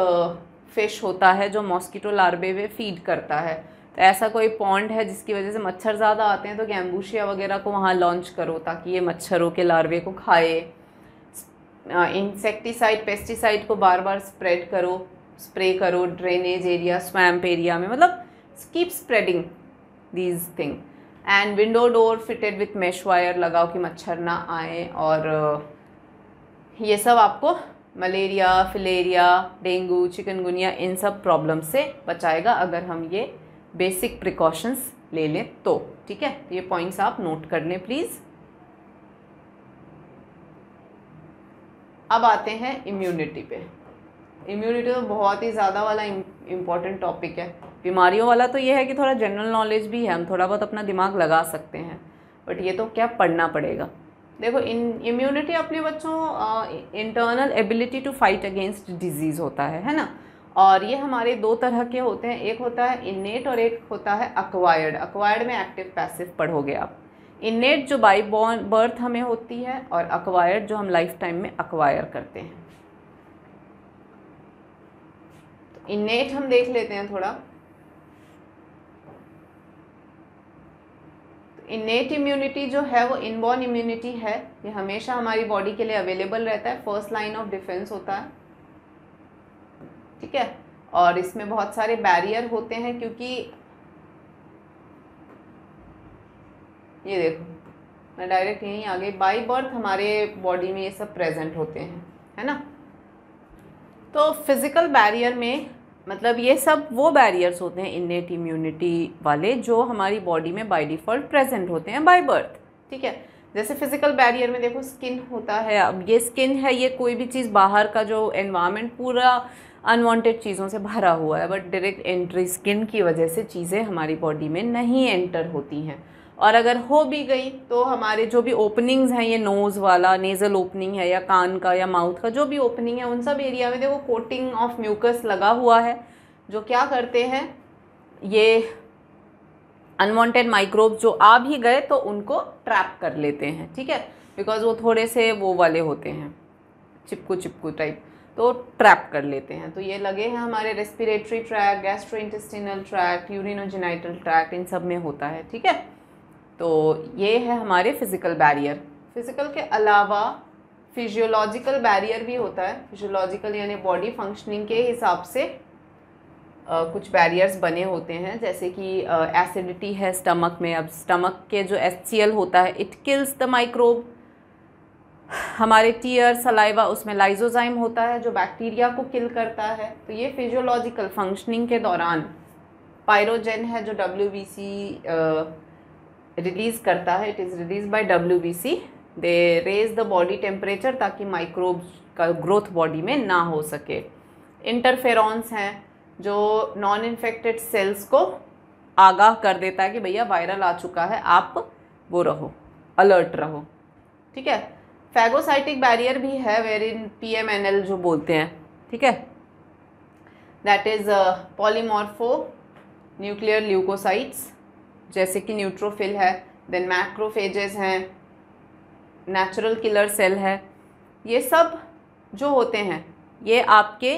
फिश होता है जो मॉस्किटो लार्वे में फीड करता है, तो ऐसा कोई पॉन्ड है जिसकी वजह से मच्छर ज़्यादा आते हैं तो गैम्बूशिया वगैरह को वहाँ लॉन्च करो ताकि ये मच्छरों के लार्वे को खाए। इंसेक्टिसाइड, पेस्टिसाइड को बार बार स्प्रे करो ड्रेनेज एरिया, स्वैम्प एरिया में, मतलब keep spreading these thing. And window door fitted with mesh wire लगाओ कि मच्छर ना आए। और ये सब आपको मलेरिया, फिलेरिया, डेंगू, चिकनगुनिया, इन सब प्रॉब्लम से बचाएगा अगर हम ये बेसिक प्रिकॉशंस ले लें तो, ठीक है। तो ये पॉइंट्स आप नोट कर लें प्लीज़। अब आते हैं इम्यूनिटी पे। इम्यूनिटी तो बहुत ही ज़्यादा वाला इम्पॉर्टेंट टॉपिक है। बीमारियों वाला तो ये है कि थोड़ा जनरल नॉलेज भी है, हम थोड़ा बहुत अपना दिमाग लगा सकते हैं, बट ये तो क्या पढ़ना पड़ेगा। देखो, इम्यूनिटी अपने बच्चों internal ability to fight against disease होता है ना। और ये हमारे दो तरह के होते हैं, एक होता है इन्नेट और एक होता है अक्वायर्ड। अक्वायर्ड में एक्टिव पैसिव पढ़ोगे आप। इन्नेट जो बाई बर्थ हमें होती है, और अक्वायर्ड जो हम लाइफ टाइम में अक्वायर करते हैं। तो इन्नेट हम देख लेते हैं थोड़ा। इनेट इम्यूनिटी जो है वो इनबॉर्न इम्यूनिटी है, ये हमेशा हमारी बॉडी के लिए अवेलेबल रहता है, फर्स्ट लाइन ऑफ डिफेंस होता है, ठीक है। और इसमें बहुत सारे बैरियर होते हैं, क्योंकि ये देखो मैं डायरेक्ट यहीं आ गई, बाय बर्थ हमारे बॉडी में ये सब प्रेजेंट होते हैं, है ना। तो फिजिकल बैरियर में मतलब ये सब वो बैरियर्स होते हैं इनेट इम्यूनिटी वाले जो हमारी बॉडी में बाय डिफ़ॉल्ट प्रेजेंट होते हैं बाय बर्थ, ठीक है। जैसे फिजिकल बैरियर में देखो स्किन होता है, अब ये स्किन है, ये कोई भी चीज़ बाहर का जो एनवायरनमेंट पूरा अनवांटेड चीज़ों से भरा हुआ है, बट डायरेक्ट एंट्री स्किन की वजह से चीज़ें हमारी बॉडी में नहीं एंटर होती हैं, और अगर हो भी गई तो हमारे जो भी ओपनिंग्स हैं, ये नोज़ वाला नेज़ल ओपनिंग है या कान का या माउथ का जो भी ओपनिंग है, उन सब एरिया में देखो कोटिंग ऑफ म्यूकस लगा हुआ है, जो क्या करते हैं, ये अनवांटेड माइक्रोब्स जो आ भी गए तो उनको ट्रैप कर लेते हैं, ठीक है, बिकॉज वो थोड़े से वो वाले होते हैं, चिपकू टाइप, तो ट्रैप कर लेते हैं। तो ये लगे हैं हमारे respiratory tract, gastrointestinal tract, urinogenital tract, इन सब में होता है, ठीक है। तो ये है हमारे फिज़िकल बैरियर। फिज़िकल के अलावा फिजियोलॉजिकल बैरियर भी होता है। फिजियोलॉजिकल यानी बॉडी फंक्शनिंग के हिसाब से कुछ बैरियर्स बने होते हैं, जैसे कि एसिडिटी है स्टमक में, अब स्टमक के जो HCl होता है इट किल्स द माइक्रोब। हमारे टीयर सलाइवा उसमें लाइजोजाइम होता है जो बैक्टीरिया को किल करता है। तो ये फिजियोलॉजिकल फंक्शनिंग के दौरान पायरोजेन है जो WBC रिलीज़ करता है, it is release by WBC, they raise the body temperature ताकि माइक्रोब्स का ग्रोथ बॉडी में ना हो सके। इंटरफेरॉन्स हैं जो नॉन इन्फेक्टेड सेल्स को आगाह कर देता है कि भैया वायरल आ चुका है, आप वो रहो, अलर्ट रहो, ठीक है। फैगोसाइटिक बैरियर भी है, वेर इन PMNL जो बोलते हैं, ठीक है, that is polymorphonuclear leukocytes, जैसे कि न्यूट्रोफिल है, देन मैक्रोफेजेस हैं, नेचुरल किलर सेल है। ये सब जो होते हैं ये आपके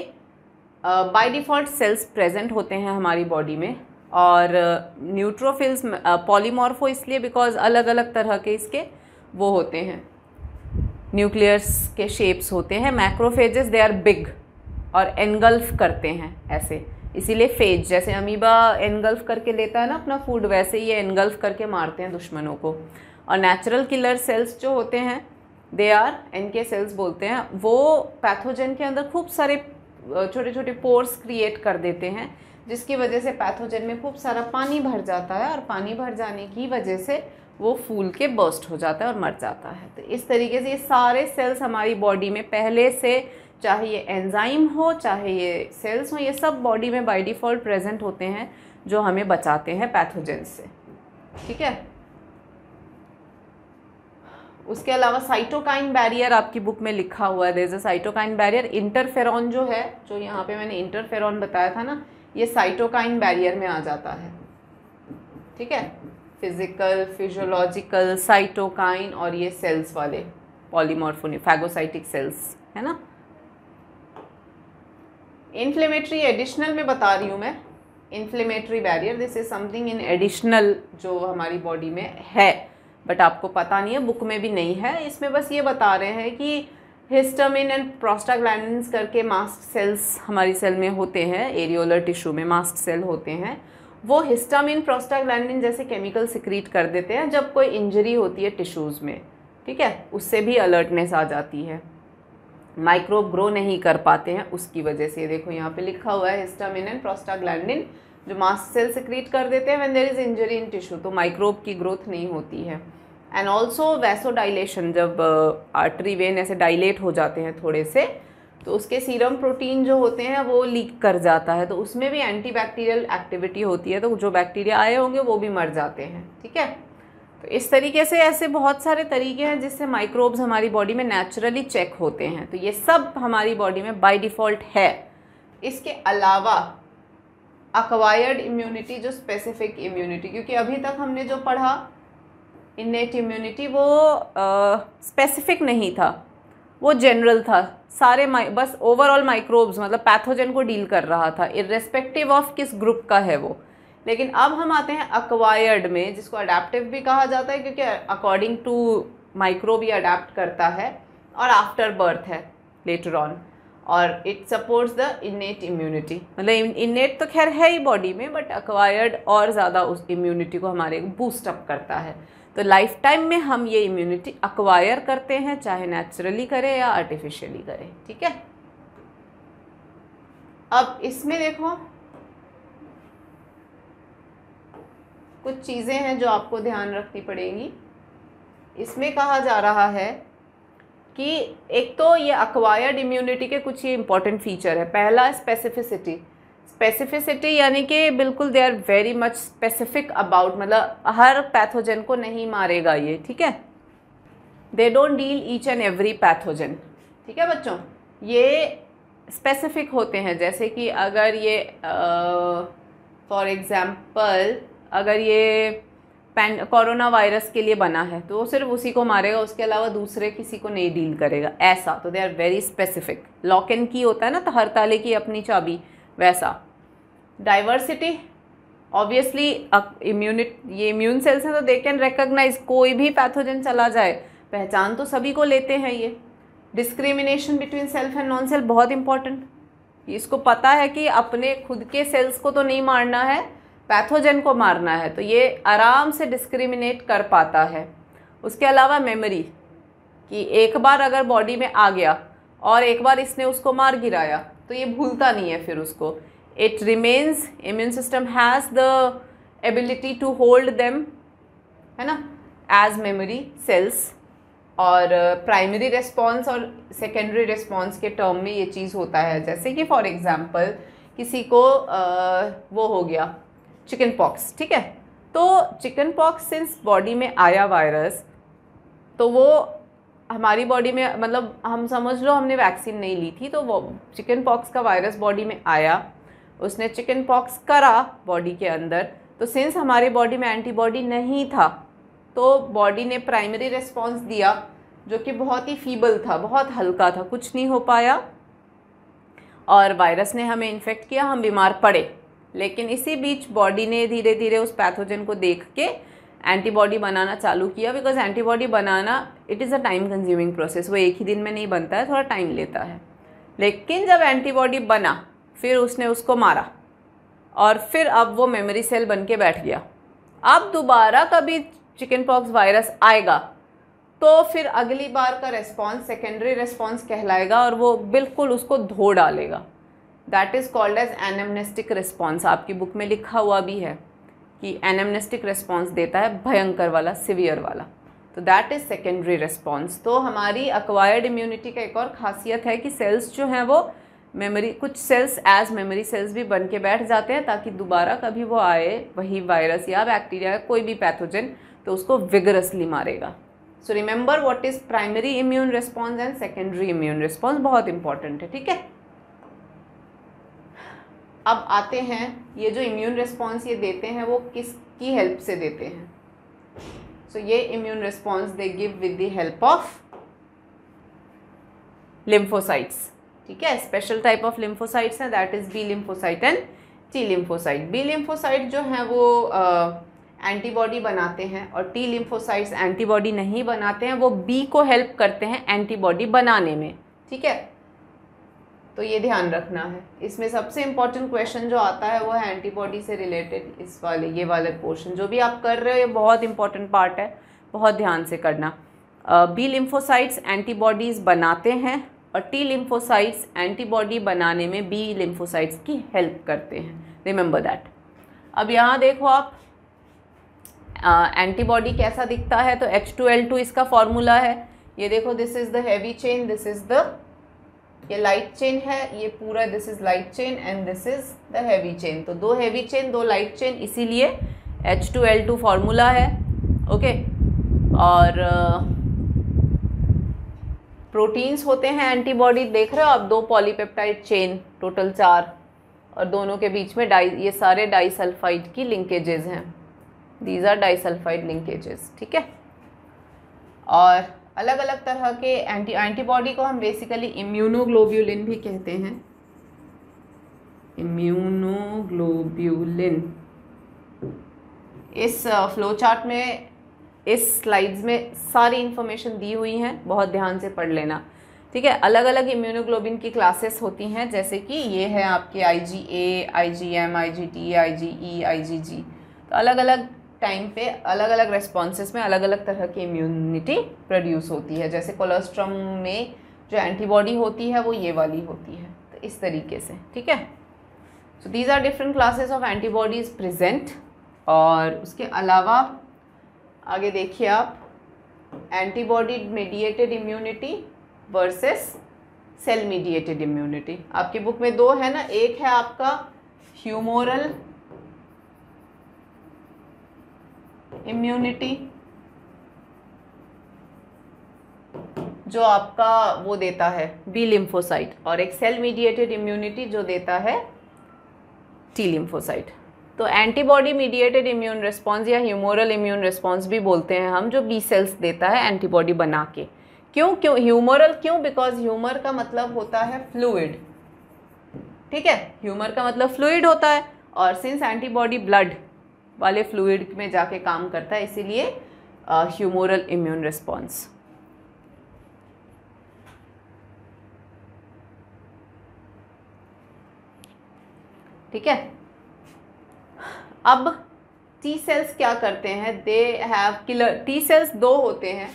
बाय डिफ़ॉल्ट सेल्स प्रेजेंट होते हैं हमारी बॉडी में। और न्यूट्रोफिल्स पॉलीमॉर्फो इसलिए बिकॉज अलग अलग तरह के इसके वो होते हैं, न्यूक्लियस के शेप्स होते हैं। मैक्रोफेजेस दे आर बिग और एनगल्फ करते हैं ऐसे, इसीलिए फेज, जैसे अमीबा एनगल्फ करके लेता है ना अपना फूड, वैसे ये एनगल्फ करके मारते हैं दुश्मनों को। और नेचुरल किलर सेल्स जो होते हैं दे आर NK सेल्स बोलते हैं, वो पैथोजन के अंदर खूब सारे छोटे छोटे पोर्स क्रिएट कर देते हैं, जिसकी वजह से पैथोजन में खूब सारा पानी भर जाता है, और पानी भर जाने की वजह से वो फूल के बर्स्ट हो जाता है और मर जाता है। तो इस तरीके से ये सारे सेल्स हमारी बॉडी में पहले से, चाहे ये एंजाइम हो चाहे ये सेल्स हो, ये सब बॉडी में बाय डिफ़ॉल्ट प्रेजेंट होते हैं जो हमें बचाते हैं पैथोजन से, ठीक है। उसके अलावा साइटोकाइन बैरियर आपकी बुक में लिखा हुआ है, there is a cytokine barrier. Interferon जो है, जो यहाँ पे मैंने इंटरफेरॉन बताया था ना, ये साइटोकाइन बैरियर में आ जाता है, ठीक है। फिजिकल, फिजियोलॉजिकल, साइटोकाइन, और ये सेल्स वाले पॉलीमॉर्फो फैगोसाइटिक सेल्स है ना। इन्फ्लेमेटरी एडिशनल में बता रही हूँ मैं, inflammatory barrier, this is something in additional जो हमारी बॉडी में है, बट आपको पता नहीं है, बुक में भी नहीं है। इसमें बस ये बता रहे हैं कि हिस्टामिन एंड प्रोस्टाग्लैंडिन्स करके मास्ट सेल्स हमारी सेल में होते हैं, एरियोलर टिश्यू में मास्ट सेल होते हैं, वो हिस्टामिन प्रोस्टाग्लैंडिन जैसे केमिकल सिक्रीट कर देते हैं जब कोई इंजरी होती है टिश्यूज़ में, ठीक है, उससे भी अलर्टनेस आ जाती है, माइक्रोब ग्रो नहीं कर पाते हैं उसकी वजह से। देखो यहाँ पे लिखा हुआ है हिस्टामिन एंड प्रोस्टाग्लैंडिन जो मास्ट सेल सिक्रीट कर देते हैं when there is injury in tissue, तो माइक्रोब की ग्रोथ नहीं होती है। एंड ऑल्सो वैसोडाइलेशन, जब आर्टरी वेन ऐसे डायलेट हो जाते हैं थोड़े से, तो उसके सीरम प्रोटीन जो होते हैं वो लीक कर जाता है, तो उसमें भी एंटीबैक्टीरियल एक्टिविटी होती है, तो जो बैक्टीरिया आए होंगे वो भी मर जाते हैं, ठीक है। तो इस तरीके से ऐसे बहुत सारे तरीके हैं जिससे माइक्रोब्स हमारी बॉडी में नेचुरली चेक होते हैं, तो ये सब हमारी बॉडी में बाय डिफ़ॉल्ट है। इसके अलावा अक्वायर्ड इम्यूनिटी, जो स्पेसिफिक इम्यूनिटी, क्योंकि अभी तक हमने जो पढ़ा इनेट इम्यूनिटी वो स्पेसिफिक नहीं था, वो जनरल था, सारे बस ओवरऑल माइक्रोब्स मतलब पैथोजन को डील कर रहा था, इर्रेस्पेक्टिव ऑफ किस ग्रुप का है वो। लेकिन अब हम आते हैं अक्वायर्ड में, जिसको अडेप्टिव भी कहा जाता है क्योंकि अकॉर्डिंग टू माइक्रोब भी अडेप्ट करता है और आफ्टर बर्थ है लेटर ऑन, और it supports the innate immunity. मतलब इनेट तो खैर है ही बॉडी में, बट अक्वायर्ड और ज़्यादा उस इम्यूनिटी को हमारे बूस्ट अप करता है। तो लाइफ टाइम में हम ये इम्यूनिटी अक्वायर करते हैं, चाहे नेचुरली करें या आर्टिफिशियली करें। ठीक है, अब इसमें देखो कुछ चीज़ें हैं जो आपको ध्यान रखनी पड़ेंगी। इसमें कहा जा रहा है कि एक तो ये अक्वायर्ड इम्यूनिटी के कुछ ये इंपॉर्टेंट फीचर है। पहला स्पेसिफिसिटी। स्पेसिफिसिटी यानी कि बिल्कुल they are very much specific about, मतलब हर पैथोजन को नहीं मारेगा ये। ठीक है, they don't deal each and every pathogen. ठीक है बच्चों, ये स्पेसिफिक होते हैं। जैसे कि अगर ये फॉर एग्जाम्पल अगर ये कोरोना वायरस के लिए बना है तो वो सिर्फ उसी को मारेगा, उसके अलावा दूसरे किसी को नहीं डील करेगा, ऐसा। तो they are very specific. Lock and key होता है ना, तो हर ताले की अपनी चाबी, वैसा। डाइवर्सिटी, ऑब्वियसली ये इम्यून सेल्स हैं तो दे कैन रिकॉग्नाइज, कोई भी पैथोजन चला जाए पहचान तो सभी को लेते हैं ये। Discrimination between self and non self, बहुत इंपॉर्टेंट। इसको पता है कि अपने खुद के सेल्स को तो नहीं मारना है, पैथोजन को मारना है, तो ये आराम से डिस्क्रिमिनेट कर पाता है। उसके अलावा मेमोरी, कि एक बार अगर बॉडी में आ गया और एक बार इसने उसको मार गिराया तो ये भूलता नहीं है फिर उसको। It remains, immune system has the ability to hold them, है ना, एज मेमोरी सेल्स। और प्राइमरी रिस्पॉन्स और सेकेंडरी रिस्पॉन्स के टर्म में ये चीज़ होता है। जैसे कि फॉर एग्जांपल किसी को वो हो गया चिकन पॉक्स, ठीक है, तो चिकन पॉक्स सिंस बॉडी में आया वायरस, तो वो हमारी बॉडी में, मतलब हम समझ लो हमने वैक्सीन नहीं ली थी, तो वो चिकन पॉक्स का वायरस बॉडी में आया, उसने चिकन पॉक्स करा बॉडी के अंदर, तो सिंस हमारी बॉडी में एंटीबॉडी नहीं था तो बॉडी ने प्राइमरी रिस्पॉन्स दिया जो कि बहुत ही फीबल था, बहुत हल्का था, कुछ नहीं हो पाया और वायरस ने हमें इन्फेक्ट किया, हम बीमार पड़े। लेकिन इसी बीच बॉडी ने धीरे धीरे उस पैथोजन को देख के एंटीबॉडी बनाना चालू किया, because antibody banana it is a time consuming process, वो एक ही दिन में नहीं बनता है, थोड़ा टाइम लेता है। लेकिन जब एंटीबॉडी बना फिर उसने उसको मारा और फिर अब वो मेमोरी सेल बन के बैठ गया। अब दोबारा कभी चिकन पॉक्स वायरस आएगा तो फिर अगली बार का रेस्पॉन्स सेकेंडरी रेस्पॉन्स कहलाएगा और वो बिल्कुल उसको धो डालेगा। That is called as anamnestic response. आपकी बुक में लिखा हुआ भी है कि एनाम्नेस्टिक रिस्पॉन्स देता है, भयंकर वाला, सिवियर वाला, तो दैट इज़ सेकेंडरी रिस्पॉन्स। तो हमारी एक्वायर्ड इम्यूनिटी का एक और खासियत है कि सेल्स जो हैं वो मेमोरी, कुछ सेल्स एज मेमोरी सेल्स भी बन के बैठ जाते हैं ताकि दोबारा कभी वो आए वही वायरस या बैक्टीरिया या कोई भी पैथोजन तो उसको विगरसली मारेगा। So remember what is primary immune response and secondary immune response, बहुत इंपॉर्टेंट है। ठीक है, अब आते हैं ये जो इम्यून रिस्पॉन्स ये देते हैं वो किसकी हेल्प से देते हैं। सो ये immune response they give with the help of lymphocytes. ठीक है, स्पेशल टाइप ऑफ लिम्फोसाइट्स हैं, that is B lymphocyte and T lymphocyte. B lymphocyte जो हैं वो एंटीबॉडी बनाते हैं और टी लिम्फोसाइट्स एंटीबॉडी नहीं बनाते हैं, वो बी को हेल्प करते हैं एंटीबॉडी बनाने में। ठीक है, तो ये ध्यान रखना है। इसमें सबसे इम्पॉर्टेंट क्वेश्चन जो आता है वो है एंटीबॉडी से रिलेटेड, इस वाले ये वाले पोर्शन जो भी आप कर रहे हो ये बहुत इंपॉर्टेंट पार्ट है, बहुत ध्यान से करना। बी लिम्फोसाइट्स एंटीबॉडीज़ बनाते हैं और टी लिम्फोसाइट्स एंटीबॉडी बनाने में बी लिम्फोसाइट्स की हेल्प करते हैं, रिमेंबर दैट। अब यहाँ देखो आप एंटीबॉडी कैसा दिखता है, तो H2L2 इसका फॉर्मूला है। ये देखो, this is the heavy chain, this is the, ये लाइट चेन है, ये पूरा this is light chain and this is the heavy chain. तो दो हैवी चेन दो लाइट चेन, इसीलिए H2L2 फॉर्मूला है। ओके, और प्रोटीन्स होते हैं एंटीबॉडी, देख रहे हो आप, दो पॉलीपेप्टाइड चेन, टोटल 4, और दोनों के बीच में ये सारे डाइसल्फाइड की लिंकेजेस हैं, दीज आर डाइसल्फाइड लिंकेजेस। ठीक है, और अलग अलग तरह के एंटीबॉडी को हम बेसिकली इम्यूनोग्लोब्यूलिन भी कहते हैं, इम्यूनोग्लोब्यूलिन। इस फ्लो चार्ट में, इस स्लाइड्स में सारी इंफॉर्मेशन दी हुई हैं, बहुत ध्यान से पढ़ लेना, ठीक है। अलग अलग इम्यूनोग्लोबिन की क्लासेस होती हैं, जैसे कि ये है आपके IgA, IgM, IgT, IgE, IgG। तो अलग अलग टाइम पे अलग अलग रेस्पॉन्सेस में अलग अलग तरह की इम्यूनिटी प्रोड्यूस होती है। जैसे कोलेस्ट्रम में जो एंटीबॉडी होती है वो ये वाली होती है, तो इस तरीके से, ठीक है। So these are different classes of antibodies present. और उसके अलावा आगे देखिए आप, antibody mediated immunity versus cell mediated immunity. आपकी बुक में दो है ना, एक है आपका ह्यूमोरल इम्यूनिटी जो आपका वो देता है बी लिम्फोसाइट, और एक सेल मीडिएटेड इम्यूनिटी जो देता है टी लिम्फोसाइट। तो एंटीबॉडी मीडिएटेड इम्यून रिस्पॉन्स या ह्यूमोरल इम्यून रिस्पॉन्स भी बोलते हैं हम, जो बी सेल्स देता है एंटीबॉडी बना के। क्यों ह्यूमरल क्यों? बिकॉज ह्यूमर का मतलब होता है फ्लूइड, ठीक है। ह्यूमर का मतलब फ्लूइड होता है, और सिंस एंटीबॉडी ब्लड वाले फ्लूइड में जाके काम करता है, इसीलिए ह्यूमोरल इम्यून रिस्पॉन्स। ठीक है। अब टी सेल्स क्या करते हैं? दे हैव किलर। टी सेल्स दो होते हैं।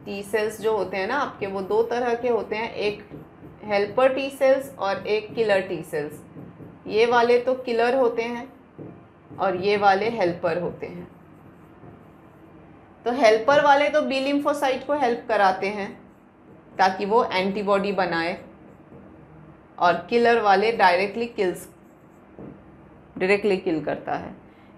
टी सेल्स जो होते हैं ना आपके, वो दो तरह के होते हैं, एक हेल्पर टी सेल्स और एक किलर टी सेल्स। ये वाले तो किलर होते हैं और ये वाले हेल्पर होते हैं। तो हेल्पर वाले तो बी लिम्फोसाइट को हेल्प कराते हैं ताकि वो एंटीबॉडी बनाए, और किलर वाले डायरेक्टली किल करता है।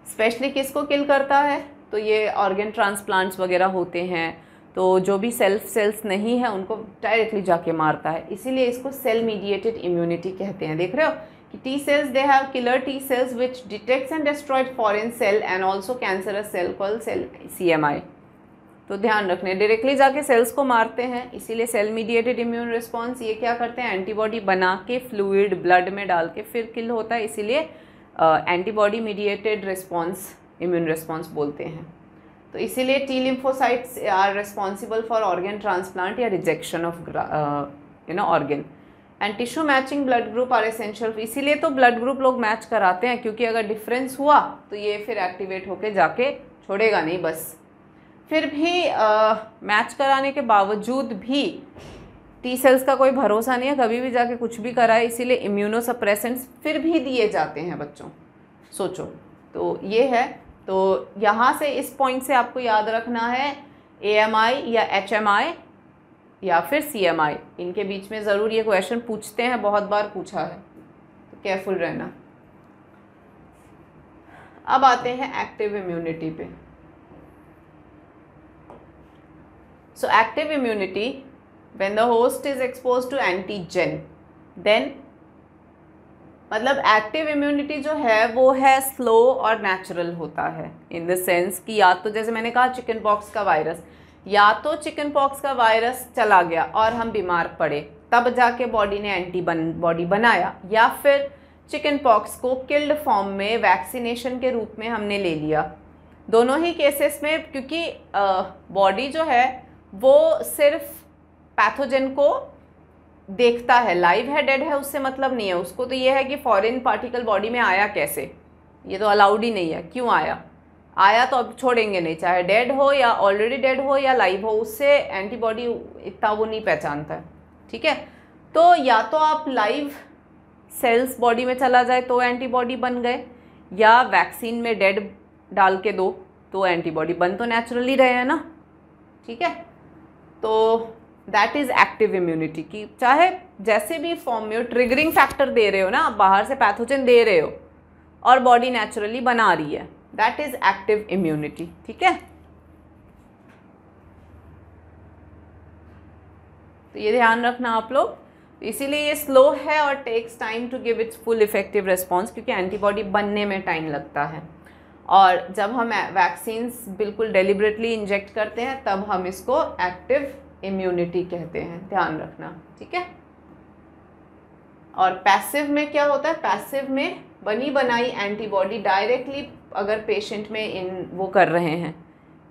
स्पेशली किसको किल करता है? तो ये ऑर्गन ट्रांसप्लांट्स वगैरह होते हैं, तो जो भी सेल्स नहीं है उनको डायरेक्टली जाके मारता है, इसीलिए इसको सेल मीडिएटेड इम्यूनिटी कहते हैं। देख रहे हो कि T cells they have killer T cells which detects and destroyed foreign cell and also cancerous cell called cell CMI। तो ध्यान रखने, डायरेक्टली जाके सेल्स को मारते हैं, इसीलिए सेल मीडिएटेड इम्यून रिस्पॉन्स। ये क्या करते हैं? एंटीबॉडी बना के फ्लूइड ब्लड में डाल के फिर किल होता है, इसीलिए antibody mediated response immune response बोलते हैं। तो इसीलिए T lymphocytes are responsible for organ transplant या rejection of organ, and tissue matching blood group are essential. इसीलिए तो ब्लड ग्रुप लोग मैच कराते हैं, क्योंकि अगर डिफरेंस हुआ तो ये फिर एक्टिवेट होके जाके छोड़ेगा नहीं बस। फिर भी मैच कराने के बावजूद भी टी सेल्स का कोई भरोसा नहीं है, कभी भी जाके कुछ भी कराए, इसीलिए इम्यूनोसप्रेसेंट्स फिर भी दिए जाते हैं बच्चों। सोचो, तो ये है। तो यहाँ से इस पॉइंट से आपको याद रखना है AMI या HMI या फिर CMI, इनके बीच में ज़रूर ये क्वेश्चन पूछते हैं, बहुत बार पूछा है, तो केयरफुल रहना। अब आते हैं एक्टिव इम्यूनिटी पे। So active immunity, when the host is exposed to antigen, then मतलब एक्टिव इम्यूनिटी जो है वो है स्लो और नेचुरल होता है, इन द सेंस कि या तो जैसे मैंने कहा चिकन पॉक्स का वायरस, या तो चिकन पॉक्स का वायरस चला गया और हम बीमार पड़े, तब जाके बॉडी ने एंटीबॉडी बनाया, या फिर चिकन पॉक्स को किल्ड फॉर्म में वैक्सीनेशन के रूप में हमने ले लिया। दोनों ही केसेस में, क्योंकि बॉडी जो है वो सिर्फ पैथोजन को देखता है, लाइव है डेड है उससे मतलब नहीं है उसको। तो ये है कि फॉरेन पार्टिकल बॉडी में आया कैसे, ये तो अलाउड ही नहीं है। क्यों आया तो अब छोड़ेंगे नहीं, चाहे डेड हो या ऑलरेडी डेड हो या लाइव हो, उससे एंटीबॉडी इतना वो नहीं पहचानता है, ठीक है। तो या तो आप लाइव सेल्स बॉडी में चला जाए तो एंटीबॉडी बन गए, या वैक्सीन में डेड डाल के दो तो एंटीबॉडी बन तो नेचुरली रहे हैं ना, ठीक है। तो दैट इज़ एक्टिव इम्यूनिटी की चाहे जैसे भी फॉर्म में हो, ट्रिगरिंग फैक्टर दे रहे हो ना, आप बाहर से पैथोजन दे रहे हो और बॉडी नेचुरली बना रही है, दैट इज एक्टिव इम्यूनिटी, ठीक है। तो ये ध्यान रखना आप लोग। इसीलिए ये स्लो है और takes time to give its full effective response, क्योंकि एंटीबॉडी बनने में टाइम लगता है। और जब हम वैक्सीन्स बिल्कुल डेलिबरेटली इंजेक्ट करते हैं तब हम इसको एक्टिव इम्यूनिटी कहते हैं, ध्यान रखना, ठीक है। और पैसिव में क्या होता है? पैसिव में बनी बनाई एंटीबॉडी डायरेक्टली अगर पेशेंट में वो कर रहे हैं,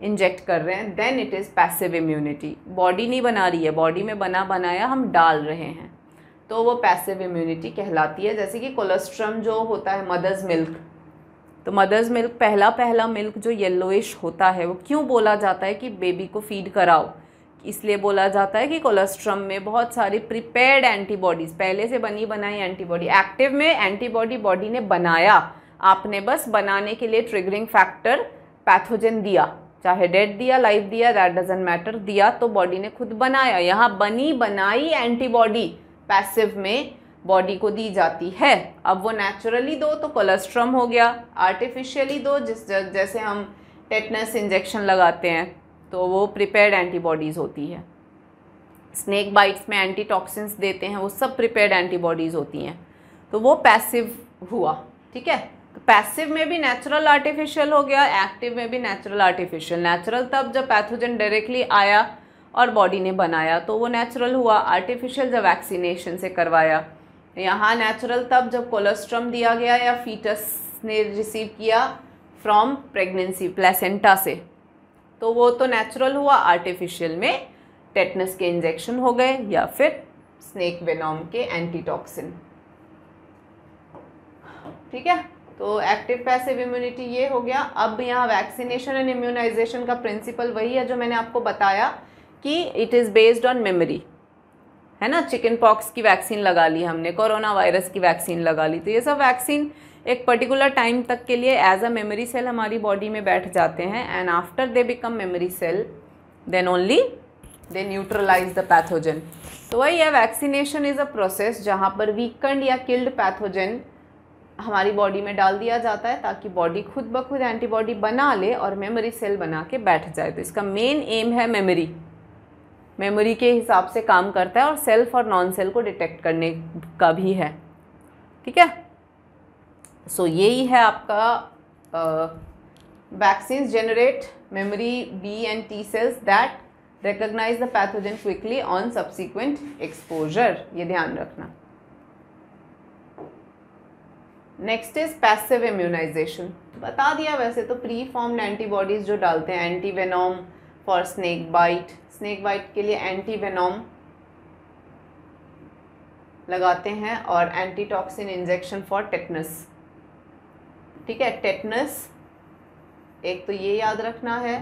इंजेक्ट कर रहे हैं, then it is passive immunity. Body नहीं बना रही है, बॉडी में बना बनाया हम डाल रहे हैं, तो वो पैसिव इम्यूनिटी कहलाती है। जैसे कि कोलेस्ट्रम जो होता है मदर्स मिल्क, तो मदर्स मिल्क पहला मिल्क जो येलोइश होता है, वो क्यों बोला जाता है कि बेबी को फीड कराओ? इसलिए बोला जाता है कि कोलेस्ट्रम में बहुत सारी प्रिपेयर्ड एंटीबॉडीज़, पहले से बनी बनाई एंटीबॉडी, एक्टिव में एंटीबॉडी बॉडी ने बनाया, आपने बस बनाने के लिए ट्रिगरिंग फैक्टर पैथोजन दिया, चाहे डेड दिया लाइव दिया, दैट डजंट मैटर, दिया तो बॉडी ने खुद बनाया। यहाँ बनी बनाई एंटीबॉडी पैसिव में बॉडी को दी जाती है। अब वो नेचुरली दो तो कोलेस्ट्रम हो गया, आर्टिफिशियली दो जैसे हम टेटनस इंजेक्शन लगाते हैं तो वो प्रिपेयर्ड एंटीबॉडीज़ होती है। स्नेक बाइट्स में एंटीटॉक्सिन्स देते हैं, वो सब प्रिपेयर्ड एंटीबॉडीज़ होती हैं, तो वो पैसिव हुआ। ठीक है, तो पैसिव में भी नेचुरल आर्टिफिशियल हो गया, एक्टिव में भी नेचुरल आर्टिफिशियल। नेचुरल तब जब पैथोजन डायरेक्टली आया और बॉडी ने बनाया तो वो नेचुरल हुआ, आर्टिफिशियल जब वैक्सीनेशन से करवाया। यहाँ नेचुरल तब जब कोलेस्ट्रम दिया गया या फीटस ने रिसीव किया फ्रॉम प्रेगनेंसी प्लेसेंटा से, तो वो तो नेचुरल हुआ। आर्टिफिशियल में टेटनस के इंजेक्शन हो गए या फिर स्नेक वेनॉम के एंटीटॉक्सिन। ठीक है, तो एक्टिव पैसिव इम्यूनिटी ये हो गया। अब यहाँ वैक्सीनेशन एंड इम्यूनाइजेशन का प्रिंसिपल वही है जो मैंने आपको बताया कि it is based on memory, है ना। चिकन पॉक्स की वैक्सीन लगा ली हमने, कोरोना वायरस की वैक्सीन लगा ली, तो ये सब वैक्सीन एक पर्टिकुलर टाइम तक के लिए एज अ मेमोरी सेल हमारी बॉडी में बैठ जाते हैं, and after they become memory cell then only they neutralise the pathogen. तो वही है, वैक्सीनेशन इज़ अ प्रोसेस जहाँ पर वीकेंड या किल्ड पैथोजन हमारी बॉडी में डाल दिया जाता है ताकि बॉडी खुद ब खुद एंटीबॉडी बना ले और मेमोरी सेल बना के बैठ जाए। तो इसका मेन एम है मेमोरी के हिसाब से काम करता है और सेल्फ और नॉन सेल को डिटेक्ट करने का भी है। ठीक है, सो यही है आपका vaccines generate memory B and T cells that recognise the pathogen quickly on subsequent exposure, ये ध्यान रखना। Next is passive immunisation. बता दिया वैसे तो, प्री फॉर्म्ड एंटीबॉडीज जो डालते हैं, anti venom for snake bite के लिए एंटी वेनोम लगाते हैं और एंटीटॉक्सिन इंजेक्शन फॉर टेटनस। ठीक है, टेटनस एक तो ये याद रखना है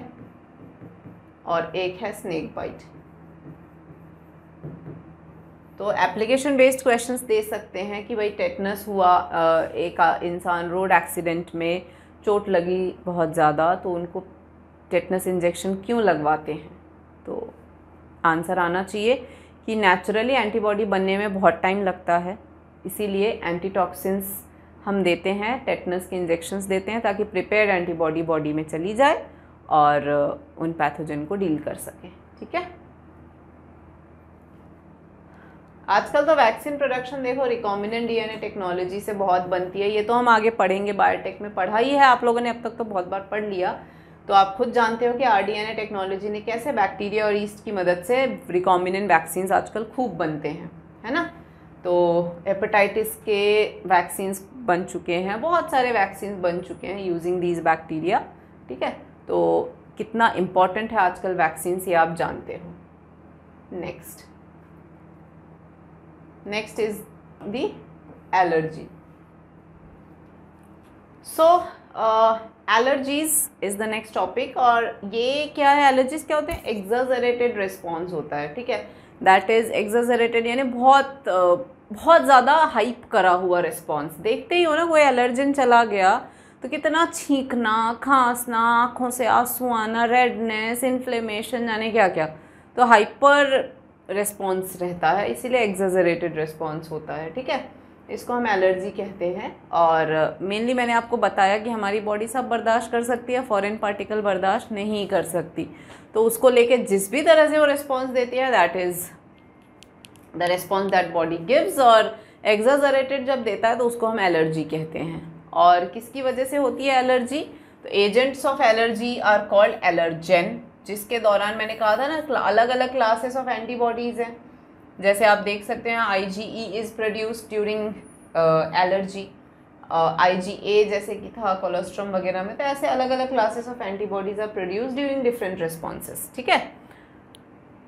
और एक है स्नेक बाइट। तो एप्लीकेशन बेस्ड क्वेश्चंस दे सकते हैं कि भाई टेटनस हुआ, एक इंसान रोड एक्सीडेंट में चोट लगी बहुत ज़्यादा, तो उनको टेटनस इंजेक्शन क्यों लगवाते हैं। तो आंसर आना चाहिए कि नेचुरली एंटीबॉडी बनने में बहुत टाइम लगता है, इसीलिए एंटीटॉक्सिन्स हम देते हैं, टेटनस के इंजेक्शंस देते हैं ताकि प्रिपेयर्ड एंटीबॉडी बॉडी में चली जाए और उन पैथोजन को डील कर सकें। ठीक है, आजकल तो वैक्सीन प्रोडक्शन देखो रिकॉम्बिनेंट डीएनए टेक्नोलॉजी से बहुत बनती है। ये तो हम आगे पढ़ेंगे, बायोटेक में पढ़ा ही है आप लोगों ने, अब तक तो बहुत बार पढ़ लिया। तो आप खुद जानते हो कि आरडीएनए टेक्नोलॉजी ने कैसे बैक्टीरिया और ईस्ट की मदद से रिकॉम्बिनेंट वैक्सीन्स आजकल खूब बनते हैं, है ना। तो हेपेटाइटिस के वैक्सीन्स बन चुके हैं, बहुत सारे वैक्सीन्स बन चुके हैं यूजिंग दीज बैक्टीरिया। ठीक है, तो कितना इम्पॉर्टेंट है आजकल वैक्सीन्स ये आप जानते हो। Next is the allergy. So allergies is the next topic. और ये क्या है, एलर्जीज क्या होते हैं, एक्सजरेटेड रिस्पॉन्स होता है। ठीक है, दैट इज एक्सजरेटेड यानी बहुत ज़्यादा हाइप करा हुआ रिस्पॉन्स। देखते ही हो ना, कोई एलर्जन चला गया तो कितना छींकना, खांसना, आँखों से आंसू आना, रेडनेस, इन्फ्लेमेशन, जाने क्या क्या, तो हाइपर रिस्पॉन्स रहता है, इसीलिए एक्सजरेटेड रिस्पॉन्स होता है। ठीक है, इसको हम एलर्जी कहते हैं। और मेनली मैंने आपको बताया कि हमारी बॉडी सब बर्दाश्त कर सकती है, फॉरेन पार्टिकल बर्दाश्त नहीं कर सकती, तो उसको लेके जिस भी तरह से वो रिस्पॉन्स देती है that is the response that body gives. और एक्सजरेटेड जब देता है तो उसको हम एलर्जी कहते हैं। और किसकी वजह से होती है एलर्जी, तो agents of allergy are called allergen, जिसके दौरान मैंने कहा था ना अलग अलग क्लासेस ऑफ एंटीबॉडीज़ हैं। जैसे आप देख सकते हैं IgE is produced during allergy, IgA जैसे कि था कोलेस्ट्रॉम वगैरह में। तो ऐसे अलग अलग classes of antibodies are produce during different responses. ठीक है,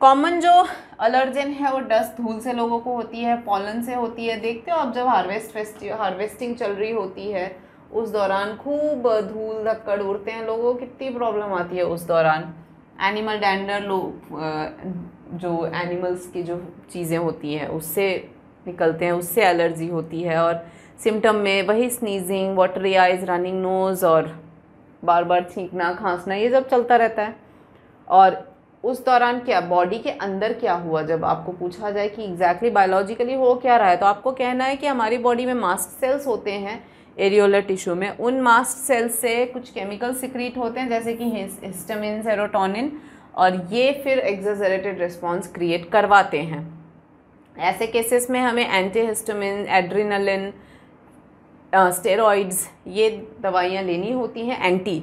कॉमन जो अलर्जन है वो डस्ट धूल से लोगों को होती है, पॉलन से होती है। देखते हो आप जब हार्वेस्टिंग चल रही होती है उस दौरान खूब धूल धक्कड़ उड़ते हैं, लोगों को कितनी प्रॉब्लम आती है उस दौरान। एनिमल डैंडर जो एनिमल्स की जो चीज़ें होती हैं उससे निकलते हैं, उससे एलर्जी होती है। और सिम्टम में वही sneezing, watery eyes, running nose और बार बार छींकना खांसना, ये सब चलता रहता है। और उस दौरान क्या बॉडी के अंदर क्या हुआ, जब आपको पूछा जाए कि एग्जैक्टली बायोलॉजिकली हो क्या रहा है, तो आपको कहना है कि हमारी बॉडी में मास्ट सेल्स होते हैं एरियोलर टिश्यू में। उन मास्ट सेल्स से कुछ केमिकल सिक्रीट होते हैं जैसे कि हिस्टामिन, सेरोटोनिन, और ये फिर एक्सैजरेटेड रिस्पॉन्स क्रिएट करवाते हैं। ऐसे केसेस में हमें एंटीहिस्टामिन, एड्रेनालिन, स्टेरॉइड्स, ये दवाइयाँ लेनी होती हैं। एंटी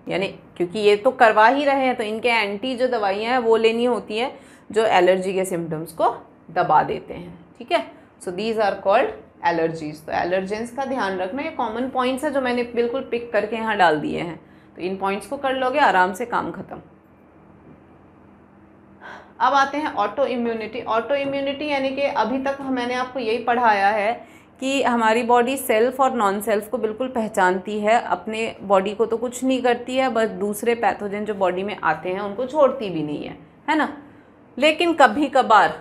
यानी क्योंकि ये तो करवा ही रहे हैं तो इनके एंटी जो दवाइयाँ हैं वो लेनी होती हैं जो एलर्जी के सिम्टम्स को दबा देते हैं। ठीक है, so these are called allergies. तो एलर्जेंस का ध्यान रखना, ये कॉमन पॉइंट्स है जो मैंने बिल्कुल पिक करके यहाँ डाल दिए हैं। तो इन पॉइंट्स को कर लोगे आराम से काम खत्म। अब आते हैं ऑटो इम्यूनिटी। ऑटो इम्यूनिटी यानी कि अभी तक मैंने आपको यही पढ़ाया है कि हमारी बॉडी सेल्फ और नॉन सेल्फ को बिल्कुल पहचानती है, अपने बॉडी को तो कुछ नहीं करती है, बस दूसरे पैथोजन जो बॉडी में आते हैं उनको छोड़ती भी नहीं है ना। लेकिन कभी कभार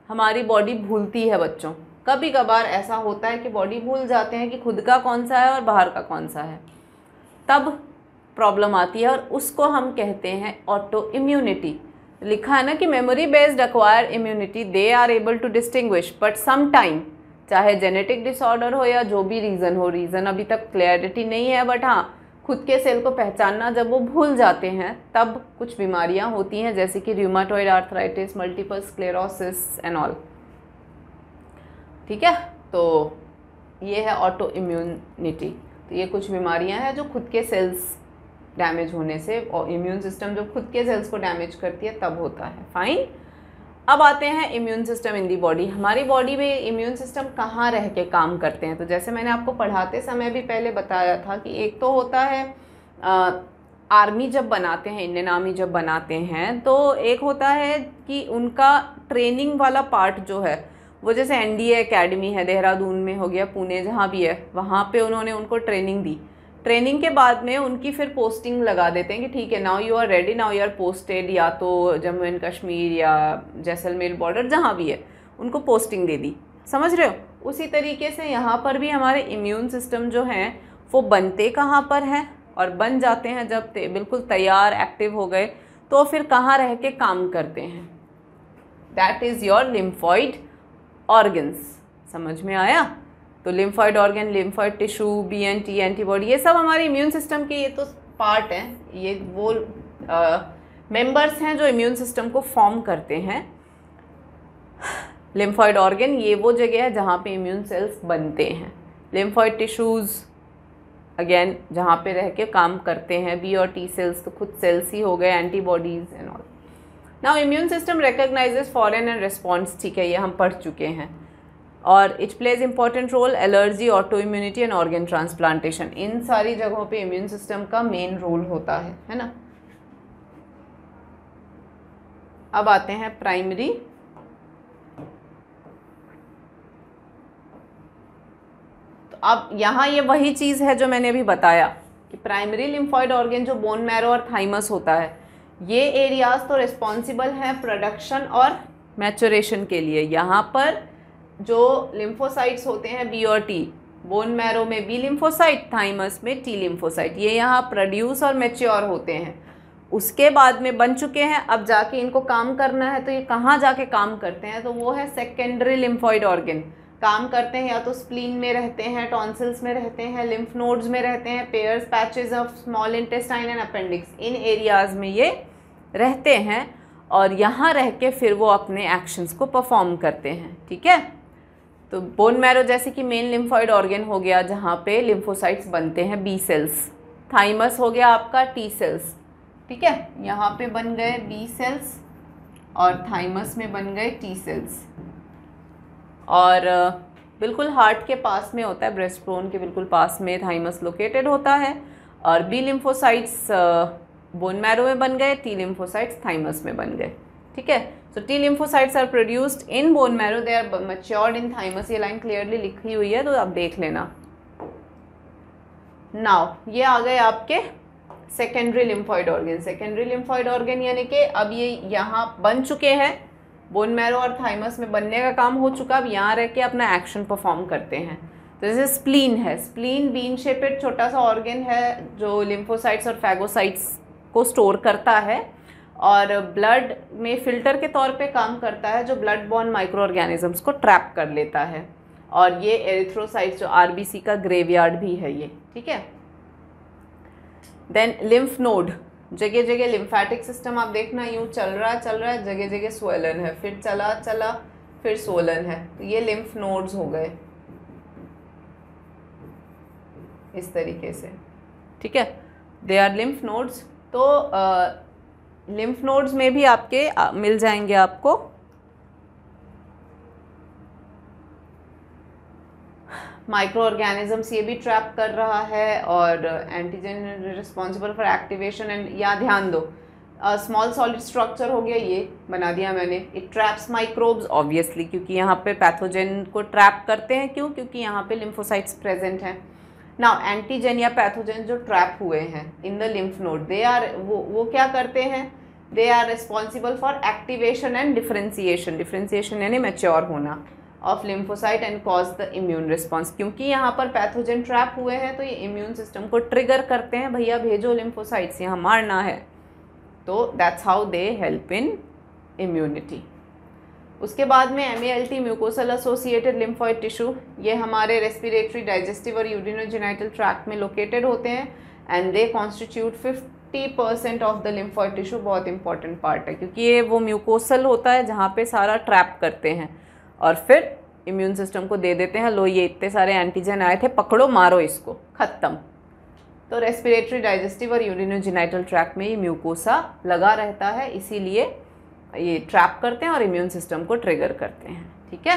हमारी बॉडी भूलती है बच्चों, कभी कभार ऐसा होता है कि बॉडी भूल जाते हैं कि खुद का कौन सा है और बाहर का कौन सा है, तब प्रॉब्लम आती है और उसको हम कहते हैं ऑटो इम्यूनिटी। लिखा है ना कि memory based acquire immunity, they are able to distinguish but some time, चाहे जेनेटिक डिसऑर्डर हो या जो भी रीज़न हो, रीज़न अभी तक क्लैरिटी नहीं है, बट हाँ खुद के सेल को पहचानना जब वो भूल जाते हैं तब कुछ बीमारियां होती हैं जैसे कि rheumatoid arthritis, multiple sclerosis and all. ठीक है, तो ये है ऑटो इम्यूनिटी। तो ये कुछ बीमारियां हैं जो खुद के सेल्स डैमेज होने से, और इम्यून सिस्टम जब खुद के सेल्स को डैमेज करती है तब होता है। फाइन, अब आते हैं immune system in the body. हमारी बॉडी में इम्यून सिस्टम कहाँ रह के काम करते हैं, तो जैसे मैंने आपको पढ़ाते समय भी पहले बताया था कि एक तो होता है आर्मी जब बनाते हैं, इंडियन आर्मी जब बनाते हैं, तो एक होता है कि उनका ट्रेनिंग वाला पार्ट जो है वो जैसे NDA एकेडमी है, देहरादून में हो गया, पुणे जहाँ भी है, वहाँ पे उन्होंने उनको ट्रेनिंग दी। ट्रेनिंग के बाद में उनकी फिर पोस्टिंग लगा देते हैं कि ठीक है now you are ready, now you are posted, या तो जम्मू एंड कश्मीर या जैसलमेर बॉर्डर जहाँ भी है उनको पोस्टिंग दे दी। समझ रहे हो? उसी तरीके से यहाँ पर भी हमारे इम्यून सिस्टम जो हैं वो बनते कहाँ पर हैं और बन जाते हैं जब बिल्कुल तैयार एक्टिव हो गए तो फिर कहाँ रह के काम करते हैं, that is your lymphoid organs. समझ में आया? तो lymphoid organ, lymphoid tissue, BNT antibody, ये सब हमारे इम्यून सिस्टम के ये तो पार्ट हैं, ये वो मेंबर्स हैं जो इम्यून सिस्टम को फॉर्म करते हैं। लिम्फॉइड ऑर्गन ये वो जगह है जहाँ पे इम्यून सेल्स बनते हैं। लिम्फॉइड टिश्यूज़ अगेन जहाँ पे रह के काम करते हैं। B और T सेल्स तो खुद सेल्स ही हो गए, antibodies and all. Now immune system recognises foreign and response, ठीक है, ये हम पढ़ चुके हैं। और it plays important role allergy, auto immunity and organ transplantation, इन सारी जगहों पे इम्यून सिस्टम का मेन रोल होता है ना। अब आते हैं प्राइमरी। तो अब यहाँ ये वही चीज़ है जो मैंने अभी बताया कि प्राइमरी लिम्फॉइड ऑर्गन जो बोन मैरो और थाइमस होता है, ये एरियाज तो रिस्पॉन्सिबल हैं प्रोडक्शन और मैचुरेशन के लिए। यहाँ पर जो लिम्फोसाइट्स होते हैं B और T, बोन मैरो में B लिम्फोसाइट, थाइमस में T लिम्फोसाइट, ये यहाँ प्रोड्यूस और मैच्योर होते हैं, उसके बाद में बन चुके हैं। अब जाके इनको काम करना है, तो ये कहाँ जाके काम करते हैं, तो वो है सेकेंडरी लिम्फॉइड ऑर्गन। काम करते हैं या तो स्प्लीन में रहते हैं, टॉन्सिल्स में रहते हैं, लिम्फ नोड्स में रहते हैं, pairs patches of small intestine and appendix, in areas में ये रहते हैं और यहाँ रह के फिर वो अपने एक्शंस को परफॉर्म करते हैं। ठीक है, तो बोन मैरो जैसे कि मेन लिम्फॉइड ऑर्गन हो गया जहाँ पे लिम्फोसाइट्स बनते हैं B सेल्स, थाइमस हो गया आपका T सेल्स, ठीक है, यहाँ पे बन गए B सेल्स और थाइमस में बन गए T सेल्स। और बिल्कुल हार्ट के पास में होता है, ब्रेस्ट बोन के बिल्कुल पास में थाइमस लोकेटेड होता है। और बी लिम्फोसाइट्स बोन मैरो में बन गए, टी लिम्फोसाइट्स थाइमस में बन गए। ठीक है, so T lymphocytes are produced in bone marrow, they are matured in thymus. ये लाइन क्लियरली लिखी हुई है तो आप देख लेना। नाउ ये आ गए आपके secondary lymphoid organ. Secondary lymphoid organ यानी कि अब ये यहाँ बन चुके हैं, बोन मैरो और थाइमस में बनने का काम हो चुका, अब यहाँ रह के अपना एक्शन परफॉर्म करते हैं। तो जैसे स्प्लीन है, स्प्लीन बीन शेपेड छोटा सा ऑर्गन है जो लिम्फोसाइट्स और फैगोसाइट्स को स्टोर करता है और ब्लड में फिल्टर के तौर पे काम करता है, जो ब्लड बॉर्न माइक्रो ऑर्गेनिजम्स को ट्रैप कर लेता है। और ये एरिथ्रोसाइट्स जो आरबीसी का ग्रेवयार्ड भी है ये। ठीक है, देन लिम्फ नोड, जगह जगह लिम्फेटिक सिस्टम आप देखना यूँ चल रहा है, जगह जगह स्वेलन है, फिर चला फिर सोलन है, तो ये लिम्फ नोड्स हो गए इस तरीके से। ठीक है, दे आर लिम्फ नोड्स। तो लिम्फ नोड्स में भी आपके मिल जाएंगे आपको माइक्रो ऑर्गेनिजम्स, ये भी ट्रैप कर रहा है, और antigen responsible for activation and, या ध्यान दो स्मॉल सॉलिड स्ट्रक्चर हो गया, ये बना दिया मैंने। इट ट्रैप्स माइक्रोब्स ऑब्वियसली, क्योंकि यहाँ पे पैथोजन को ट्रैप करते हैं। क्यों? क्योंकि यहाँ पे लिम्फोसाइट्स प्रेजेंट हैं। नाउ एंटीजन या पैथोजन जो ट्रैप हुए हैं in the lymph node, they are वो क्या करते हैं, they are responsible for activation and differentiation. Differentiation यानी मैच्योर होना of lymphocyte and cause the immune response. क्योंकि यहाँ पर पैथोजन ट्रैप हुए हैं तो ये इम्यून सिस्टम को ट्रिगर करते हैं, भैया भेजो लिम्फोसाइट्स, यहाँ मारना है। तो that's how they help in immunity. उसके बाद में MALT mucosal associated lymphoid tissue, ये हमारे रेस्पिरेटरी, डाइजेस्टिव और यूरिनोजेनिटल ट्रैक्ट में लोकेटेड होते हैं and they constitute 50% of the lymphoid tissue. बहुत इंपॉर्टेंट पार्ट है क्योंकि ये वो म्यूकोसल होता है जहाँ पे सारा ट्रैप करते हैं और फिर इम्यून सिस्टम को दे देते हैं, लो ये इतने सारे एंटीजन आए थे, पकड़ो मारो इसको, ख़त्म। तो रेस्पिरेटरी, डाइजेस्टिव और यूरिनोजेनिटल ट्रैक्ट में ये म्यूकोसा लगा रहता है, इसीलिए ये ट्रैप करते हैं और इम्यून सिस्टम को ट्रिगर करते हैं। ठीक है,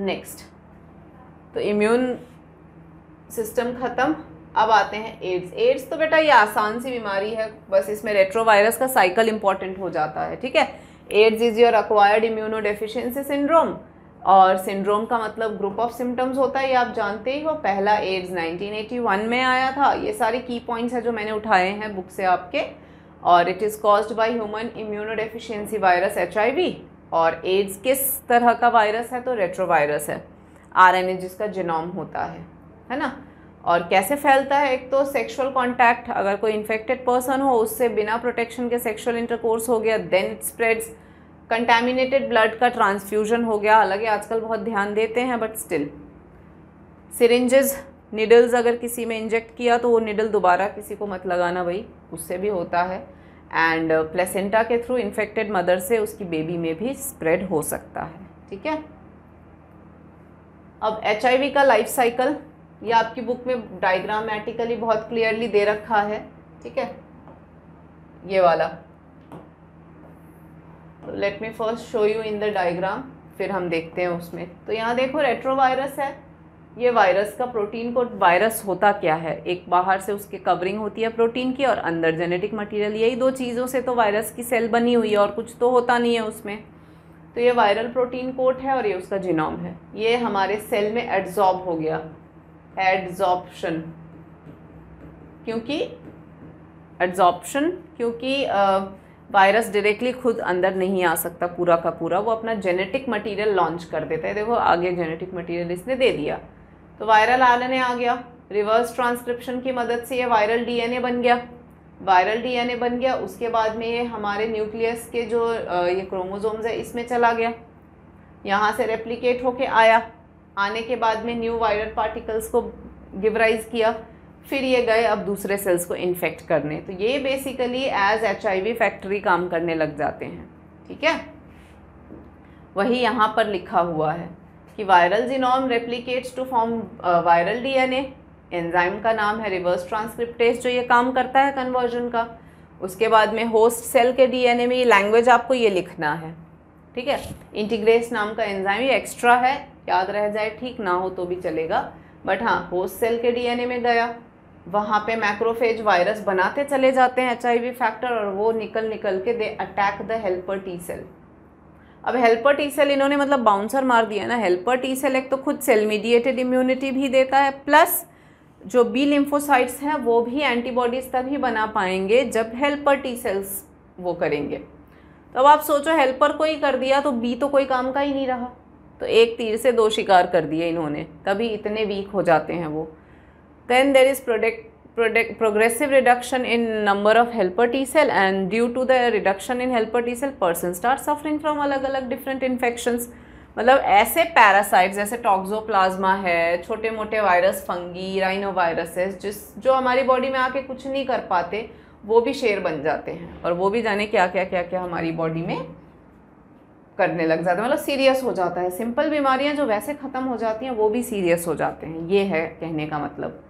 नेक्स्ट, तो इम्यून सिस्टम ख़त्म। अब आते हैं एड्स। एड्स तो बेटा ये आसान सी बीमारी है, बस इसमें रेट्रोवायरस का साइकिल इंपॉर्टेंट हो जाता है। ठीक है, AIDS is your acquired immunodeficiency syndrome, और सिंड्रोम का मतलब ग्रुप ऑफ सिम्टम्स होता है, ये आप जानते ही हो। पहला एड्स 1981 में आया था। ये सारे की पॉइंट्स हैं जो मैंने उठाए हैं बुक से आपके। और it is caused by human immunodeficiency virus HIV। और एड्स किस तरह का वायरस है? तो रेट्रोवायरस है, RNA जिसका जीनोम होता है ना। और कैसे फैलता है? एक तो सेक्सुअल कांटेक्ट, अगर कोई इन्फेक्टेड पर्सन हो उससे बिना प्रोटेक्शन के सेक्सुअल इंटरकोर्स हो गया, then it spreads. Contaminated blood का ट्रांसफ्यूजन हो गया, हालांकि आजकल बहुत ध्यान देते हैं बट स्टिल। सिरिंजेस, निडल्स अगर किसी में इंजेक्ट किया तो वो निडल दोबारा किसी को मत लगाना भाई, उससे भी होता है। एंड प्लेसेंटा के थ्रू इन्फेक्टेड मदर से उसकी बेबी में भी स्प्रेड हो सकता है। ठीक है, अब HIV का लाइफ साइकिल ये आपकी बुक में डायग्रामेटिकली बहुत क्लियरली दे रखा है। ठीक है, ये वाला। तो let me first show you in the diagram, फिर हम देखते हैं उसमें। तो यहाँ देखो रेट्रोवायरस है, ये वायरस का प्रोटीन कोड। वायरस होता क्या है? एक बाहर से उसकी कवरिंग होती है प्रोटीन की और अंदर जेनेटिक मटेरियल, यही दो चीज़ों से तो वायरस की सेल बनी हुई है और कुछ तो होता नहीं है उसमें। तो ये वायरल प्रोटीन कोड है और ये उसका जीनोम है। ये हमारे सेल में एड्सॉर्ब हो गया, एड्सॉर्प्शन, क्योंकि वायरस डायरेक्टली खुद अंदर नहीं आ सकता पूरा का पूरा, वो अपना जेनेटिक मटेरियल लॉन्च कर देता है। देखो आगे जेनेटिक मटेरियल इसने दे दिया, तो वायरल RNA आ गया। रिवर्स ट्रांसक्रिप्शन की मदद से ये वायरल DNA बन गया। उसके बाद में ये हमारे न्यूक्लियस के जो ये क्रोमोसोम्स है इसमें चला गया, यहाँ से रेप्लिकेट होके आया। आने के बाद में न्यू वायरल पार्टिकल्स को गिव राइज किया, फिर ये गए अब दूसरे सेल्स को इन्फेक्ट करने। तो ये बेसिकली एज HIV फैक्ट्री काम करने लग जाते हैं। ठीक है, वही यहाँ पर लिखा हुआ है कि viral genome replicates to form viral DNA। Enzyme का नाम है रिवर्स ट्रांसक्रिप्टेज, जो ये काम करता है कन्वर्जन का। उसके बाद में होस्ट सेल के DNA में ये लैंग्वेज आपको ये लिखना है। ठीक है। इंटीग्रेस नाम का एंजाइम ये एक्स्ट्रा है, याद रह जाए, ठीक ना हो तो भी चलेगा, बट हाँ होस्ट सेल के डीएनए में गया, वहाँ पे मैक्रोफेज वायरस बनाते चले जाते हैं HIV फैक्टर, और वो निकल के they attack the helper T cell. अब हेल्पर टी सेल इन्होंने मतलब बाउंसर मार दिया ना। हेल्पर टी सेल एक तो खुद सेल मीडिएटेड इम्यूनिटी भी देता है, प्लस जो बी लिम्फोसाइट्स हैं वो भी एंटीबॉडीज तभी बना पाएंगे जब हेल्पर टी सेल्स वो करेंगे। तो अब आप सोचो हेल्पर को ही कर दिया तो बी तो कोई काम का ही नहीं रहा, तो एक तीर से दो शिकार कर दिए इन्होंने, तभी इतने वीक हो जाते हैं वो। Then there is progressive reduction in number of helper T cell, and due to the reduction in helper T cell person start suffering from अलग अलग different infections। मतलब ऐसे पैरासाइट जैसे टॉक्सोप्लाज्मा है, छोटे मोटे वायरस, फंगी, राइनोवायरसेस, जो हमारी बॉडी में आके कुछ नहीं कर पाते, वो भी शेर बन जाते हैं, और वो भी जाने क्या क्या हमारी बॉडी में करने लग जाते हैं, मतलब सीरियस हो जाता है। सिंपल बीमारियां जो वैसे ख़त्म हो जाती हैं वो भी सीरियस हो जाते हैं, ये है कहने का मतलब,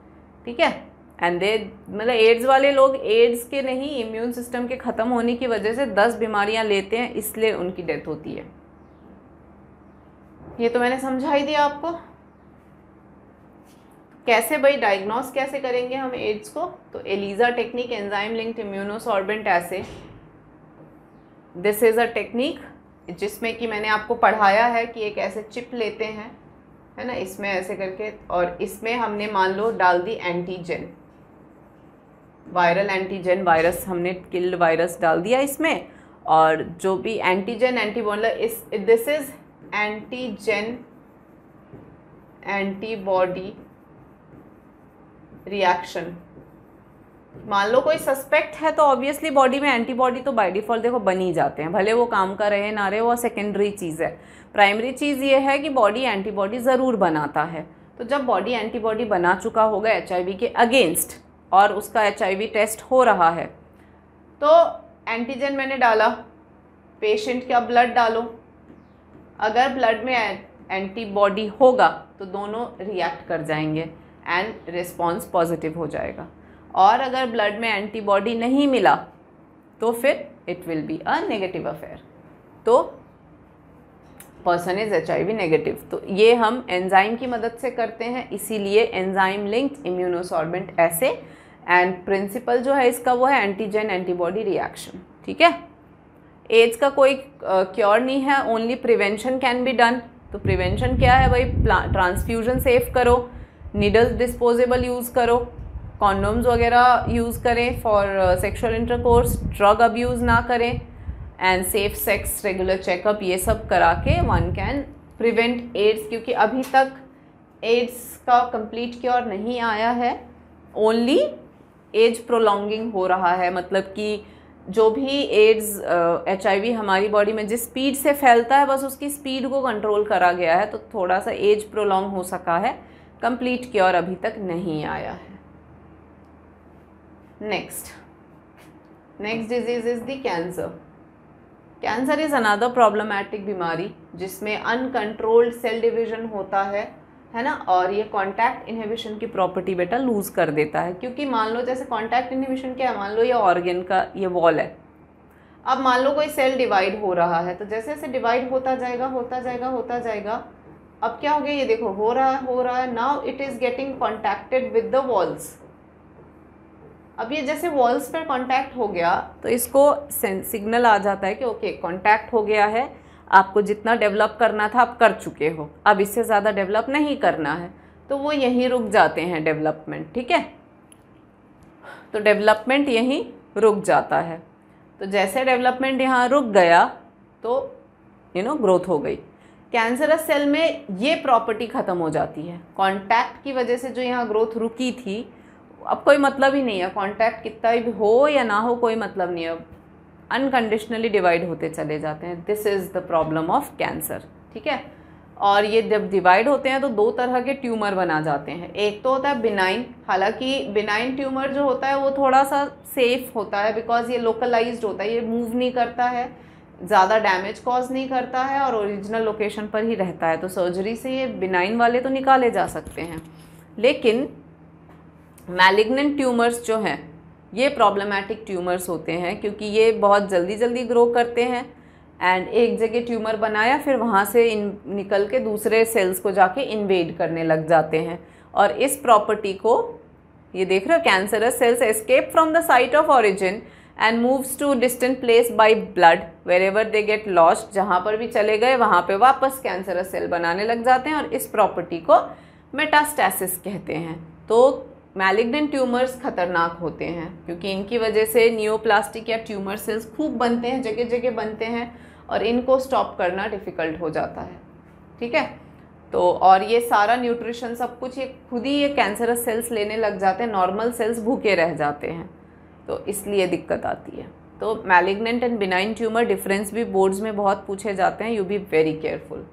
ठीक है। एंड दे मतलब एड्स वाले लोग एड्स के नहीं, इम्यून सिस्टम के ख़त्म होने की वजह से 10 बीमारियां लेते हैं, इसलिए उनकी डेथ होती है। ये तो मैंने समझा ही दिया आपको। कैसे भाई डायग्नोस कैसे करेंगे हम एड्स को, तो ELISA technique, enzyme linked immunosorbent assay, this is a technique जिसमें कि मैंने आपको पढ़ाया है कि एक ऐसे चिप लेते हैं, है ना, इसमें ऐसे करके, और इसमें हमने मान लो डाल दी एंटीजन, वायरल एंटीजन, वायरस हमने किल्ड वायरस डाल दिया इसमें, और जो भी antigen antibody, this is antigen antibody reaction. मान लो कोई सस्पेक्ट है तो ऑब्वियसली बॉडी में एंटीबॉडी तो बाय डिफॉल्ट देखो बन ही जाते हैं, भले वो काम कर रहे ना रहे, वो सेकेंडरी चीज़ है। प्राइमरी चीज़ ये है कि बॉडी एंटीबॉडी ज़रूर बनाता है। तो जब बॉडी एंटीबॉडी बना चुका होगा HIV के अगेंस्ट, और उसका HIV टेस्ट हो रहा है, तो एंटीजन मैंने डाला, पेशेंट का ब्लड डालो, अगर ब्लड में एंटीबॉडी होगा तो दोनों रिएक्ट कर जाएंगे एंड रिस्पॉन्स पॉजिटिव हो जाएगा, और अगर ब्लड में एंटीबॉडी नहीं मिला तो फिर it will be a negative affair, तो पर्सन इज HIV नेगेटिव। तो ये हम एंजाइम की मदद से करते हैं, इसीलिए एंजाइम लिंक्ड इम्यूनोसॉर्बेंट ऐसे, एंड प्रिंसिपल जो है इसका वो है एंटीजन एंटीबॉडी रिएक्शन, ठीक है। एड्स का कोई क्योर नहीं है, only prevention can be done. तो प्रिवेंशन क्या है भाई, ट्रांसफ्यूजन सेफ करो, नीडल्स डिस्पोजेबल यूज़ करो, कॉन्डोम्स वगैरह यूज़ करें for sexual intercourse, drug abuse ना करें, and safe sex, regular checkup, ये सब करा के वन कैन प्रिवेंट एड्स। क्योंकि अभी तक एड्स का कंप्लीट क्योर नहीं आया है, ओनली एज प्रोलॉन्गिंग हो रहा है। मतलब कि जो भी एड्स HIV हमारी बॉडी में जिस स्पीड से फैलता है, बस उसकी स्पीड को कंट्रोल करा गया है, तो थोड़ा सा एज प्रोलॉन्ग हो सका है, कंप्लीट क्योर अभी तक नहीं आया है। Next disease is the cancer. Cancer is another problematic बीमारी जिसमें अनकंट्रोल्ड सेल डिवीजन होता है ना, और ये कॉन्टैक्ट इनहिबिशन की प्रॉपर्टी बेटा लूज़ कर देता है। क्योंकि मान लो जैसे कॉन्टैक्ट इनहिबिशन क्या है, मान लो ये ऑर्गन का ये वॉल है, अब मान लो कोई सेल डिवाइड हो रहा है, तो जैसे जैसे डिवाइड होता जाएगा, अब क्या हो गया, ये देखो हो रहा है, now it is getting contacted with the walls. अब ये जैसे वॉल्स पर कांटेक्ट हो गया तो इसको सिग्नल आ जाता है कि ओके कांटेक्ट हो गया है, आपको जितना डेवलप करना था आप कर चुके हो, अब इससे ज़्यादा डेवलप नहीं करना है, तो वो यहीं रुक जाते हैं डेवलपमेंट, ठीक है। तो डेवलपमेंट यहीं रुक जाता है। तो जैसे डेवलपमेंट यहाँ रुक गया तो ग्रोथ हो गई। कैंसरस सेल में ये प्रॉपर्टी ख़त्म हो जाती है, कांटेक्ट की वजह से जो यहाँ ग्रोथ रुकी थी अब कोई मतलब ही नहीं है, कांटेक्ट कितना भी हो या ना हो कोई मतलब नहीं है, अनकंडीशनली डिवाइड होते चले जाते हैं। This is the problem of cancer, ठीक है। और ये जब डिवाइड होते हैं तो दो तरह के ट्यूमर बना जाते हैं, एक तो होता है बिनाइन, हालांकि बिनाइन ट्यूमर जो होता है वो थोड़ा सा सेफ होता है बिकॉज ये लोकलाइज्ड होता है, ये मूव नहीं करता है, ज़्यादा डैमेज कॉज नहीं करता है और ओरिजिनल लोकेशन पर ही रहता है, तो सर्जरी से ये बिनाइन वाले तो निकाले जा सकते हैं। लेकिन मैलिग्नेंट ट्यूमर्स जो हैं ये प्रॉब्लमैटिक ट्यूमर्स होते हैं क्योंकि ये बहुत जल्दी ग्रो करते हैं एंड एक जगह ट्यूमर बनाया, फिर वहाँ से निकल के दूसरे सेल्स को जाके इन्वेड करने लग जाते हैं। और इस प्रॉपर्टी को ये देख रहे हो, cancerous cells escape from the site of origin and moves to distant place by blood wherever they get lost. जहाँ पर भी चले गए वहाँ पे वापस कैंसरस सेल बनाने लग जाते हैं, और इस प्रॉपर्टी को मेटास्टैसिस कहते हैं। तो मैलिग्नेंट ट्यूमर्स खतरनाक होते हैं क्योंकि इनकी वजह से नियोप्लास्टिक या ट्यूमर सेल्स खूब बनते हैं, जगह जगह बनते हैं, और इनको स्टॉप करना डिफ़िकल्ट हो जाता है। ठीक है, तो और ये सारा न्यूट्रिशन सब कुछ ये खुद ही ये कैंसरस सेल्स लेने लग जाते हैं, नॉर्मल सेल्स भूखे रह जाते हैं, तो इसलिए दिक्कत आती है। तो malignant and benign tumour difference भी बोर्ड्स में बहुत पूछे जाते हैं, you be very careful.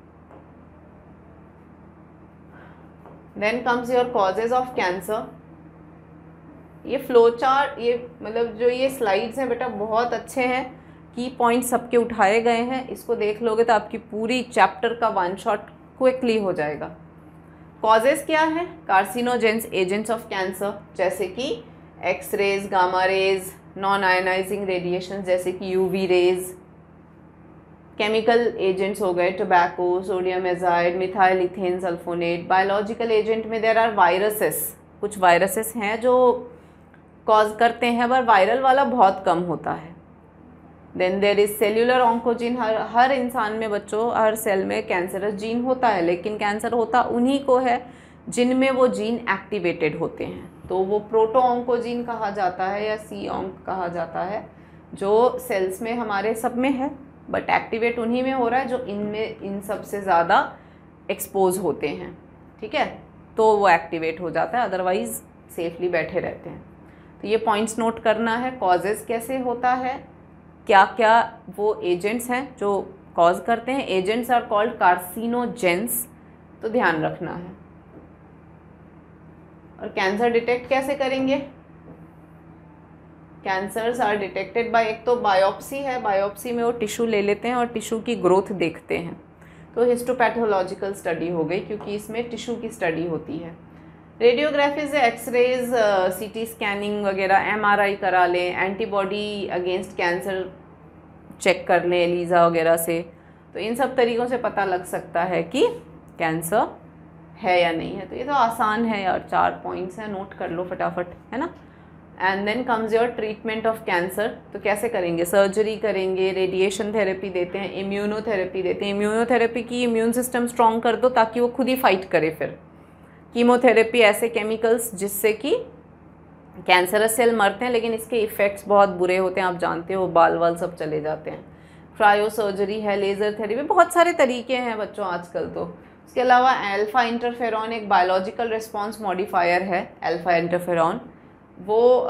Then comes your causes of cancer. ये फ्लो चार्ट, ये मतलब जो ये स्लाइड्स हैं बेटा बहुत अच्छे हैं, की पॉइंट सबके उठाए गए हैं। इसको देख लोगे तो आपकी पूरी चैप्टर का वन शॉट क्विकली हो जाएगा। कॉजेज क्या है? कार्सिनोजेंस एजेंट्स ऑफ कैंसर, जैसे कि X rays, gamma rays, non ionising radiation जैसे कि यूवी रेज। केमिकल एजेंट्स हो गए tobacco, sodium azide, methyl ethane sulphonate. Biological agent में देयर आर वायरसेस, कुछ वायरसेस हैं जो कॉज करते हैं, पर वायरल वाला बहुत कम होता है। Then there is cellular oncogene. हर इंसान में बच्चों, हर सेल में कैंसरस जीन होता है, लेकिन कैंसर होता उन्हीं को है जिनमें वो जीन एक्टिवेटेड होते हैं, तो वो प्रोटो ऑन्कोजीन कहा जाता है या सी ऑन्क कहा जाता है, जो सेल्स में हमारे सब में है, बट एक्टिवेट उन्हीं में हो रहा है जो इनमें इन सब से ज़्यादा एक्सपोज होते हैं। ठीक है, तो वो एक्टिवेट हो जाता है, अदरवाइज सेफली बैठे रहते हैं। तो ये पॉइंट्स नोट करना है, कॉजेज़ कैसे होता है, क्या क्या वो एजेंट्स हैं जो कॉज करते हैं। एजेंट्स आर कॉल्ड कार्सिनोजेंस, तो ध्यान रखना है। और कैंसर डिटेक्ट कैसे करेंगे? कैंसर्स आर डिटेक्टेड बाय, एक तो बायोप्सी है, बायोप्सी में वो टिश्यू ले लेते हैं और टिश्यू की ग्रोथ देखते हैं, तो हिस्टोपैथोलॉजिकल स्टडी हो गई क्योंकि इसमें टिश्यू की स्टडी होती है। रेडियोग्राफी से एक्सरेज, सीटी स्कैनिंग वगैरह, एमआरआई करा लें, एंटीबॉडी अगेंस्ट कैंसर चेक कर लें एलिसा वगैरह से, तो इन सब तरीक़ों से पता लग सकता है कि कैंसर है या नहीं है। तो ये तो आसान है यार, 4 पॉइंट्स हैं, नोट कर लो फटाफट, है ना। And then comes your treatment of cancer. तो कैसे करेंगे? सर्जरी करेंगे, रेडिएशन थेरेपी देते हैं, इम्यूनोथेरेपी देते हैं। इम्यूनोथेरेपी की इम्यून सिस्टम स्ट्रॉन्ग कर दो ताकि वो खुद ही फाइट करे। फिर कीमोथेरेपी, ऐसे केमिकल्स जिससे कि कैंसरस सेल मरते हैं लेकिन इसके इफ़ेक्ट्स बहुत बुरे होते हैं, आप जानते हो, बाल वाल सब चले जाते हैं। क्रायो सर्जरी है, लेज़र थेरेपी, बहुत सारे तरीके हैं बच्चों आजकल तो। इसके अलावा अल्फा इंटरफेरॉन एक बायोलॉजिकल रिस्पॉन्स मॉडिफायर है, अल्फा इंटरफेरॉन, वो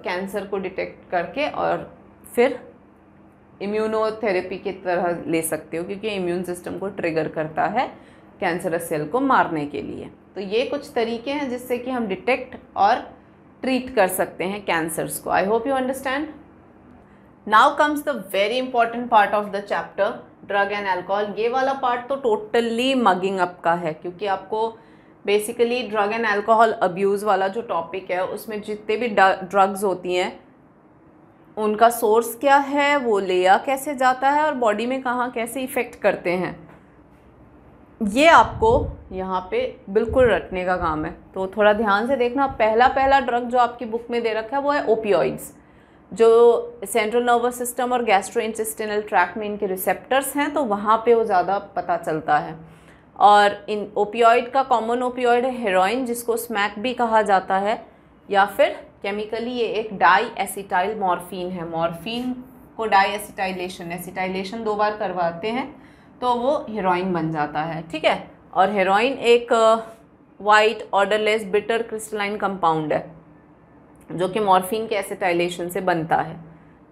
कैंसर को डिटेक्ट करके और फिर इम्यूनोथेरेपी की तरह ले सकते हो क्योंकि इम्यून सिस्टम को ट्रिगर करता है कैंसरस सेल को मारने के लिए। तो ये कुछ तरीके हैं जिससे कि हम डिटेक्ट और ट्रीट कर सकते हैं कैंसर्स को। I hope you understand. Now comes the very important part of the chapter, drug and alcohol. ये वाला पार्ट तो टोटली मगिंग अप का है क्योंकि आपको basically drug and alcohol abuse वाला जो टॉपिक है उसमें जितने भी ड्रग्स होती हैं उनका सोर्स क्या है, वो लिया कैसे जाता है और बॉडी में कहाँ कैसे इफ़ेक्ट करते हैं, ये आपको यहाँ पे बिल्कुल रटने का काम है। तो थोड़ा ध्यान से देखना। पहला ड्रग जो आपकी बुक में दे रखा है वो है ओपियोइड्स, जो सेंट्रल नर्वस सिस्टम और गैस्ट्रोइंटेस्टिनल ट्रैक्ट में इनके रिसेप्टर्स हैं, तो वहाँ पे वो ज़्यादा पता चलता है। और इन ओपियोइड का कॉमन ओपियोइड है हेरोइन, जिसको स्मैक भी कहा जाता है, या फिर केमिकली ये एक डाई एसिटाइल मॉर्फिन है। मॉर्फिन को डाई एसिटाइलेशन 2 बार करवाते हैं तो वो हेरोइन बन जाता है। ठीक है, और हेरोइन एक white odourless bitter crystalline compound है जो कि मॉर्फिन के एसिटाइलेशन से बनता है।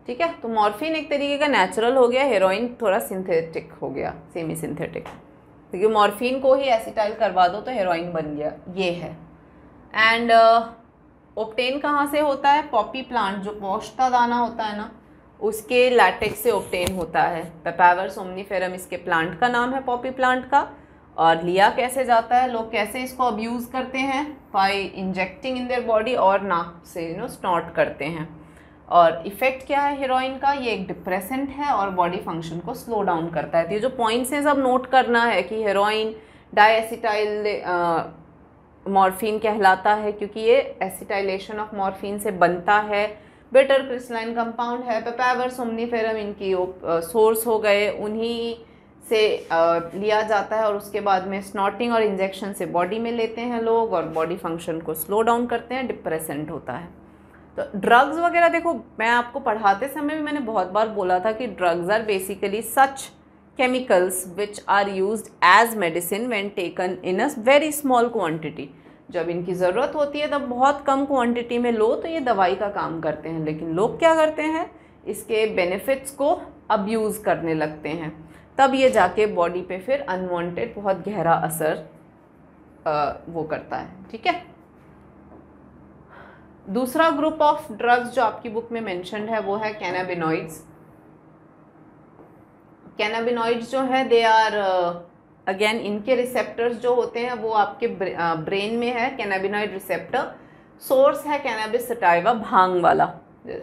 ठीक है, तो मॉर्फिन एक तरीके का नेचुरल हो गया, हेरोइन थोड़ा सिंथेटिक हो गया, सेमी सिंथेटिक, क्योंकि मॉर्फिन को ही एसिटाइल करवा दो तो हेरोइन बन गया, ये है। एंड ऑब्टेन कहाँ से होता है? पॉपी प्लांट, जो पोस्ता दाना होता है ना, उसके लैटेक्स से ऑब्टेन होता है। पेपावर सोमनीफेरम इसके प्लांट का नाम है, पॉपी प्लांट का। और लिया कैसे जाता है, लोग कैसे इसको अब्यूज़ करते हैं? By injecting in their body, और नाक से स्नॉट करते हैं। और इफ़ेक्ट क्या है हेरोइन का, ये एक डिप्रेसेंट है और बॉडी फंक्शन को स्लो डाउन करता है। तो ये जो पॉइंट्स हैं सब नोट करना है कि हेरोइन डायएसिटाइल मॉर्फिन कहलाता है क्योंकि ये एसिटाइलेशन ऑफ मॉर्फिन से बनता है। बिटर क्रिस्टलाइन कंपाउंड है। पेपावर सोमनीफेरम इनकी सोर्स हो गए, उन्हीं से लिया जाता है और उसके बाद में स्नॉटिंग और इंजेक्शन से बॉडी में लेते हैं लोग और बॉडी फंक्शन को स्लो डाउन करते हैं, डिप्रेसेंट होता है। तो ड्रग्स वगैरह देखो, मैं आपको पढ़ाते समय भी मैंने बहुत बार बोला था कि drugs are basically such chemicals which are used as medicine when taken in a very small quantity. जब इनकी ज़रूरत होती है तब बहुत कम क्वांटिटी में लो तो ये दवाई का काम करते हैं, लेकिन लोग क्या करते हैं, इसके बेनिफिट्स को अब्यूज़ करने लगते हैं, तब ये जाके बॉडी पे फिर अनवांटेड बहुत गहरा असर वो करता है। ठीक है। दूसरा ग्रुप ऑफ ड्रग्स जो आपकी बुक में मेंशन्ड है वो है कैनाबिनॉइड्स। कैनाबिनॉइड्स जो है दे आर अगेन इनके रिसेप्टर्स जो होते हैं वो आपके ब्रेन में है। कैनाबिनॉइड रिसेप्टर सोर्स है कैनाबिस सटाइवा, भांग वाला,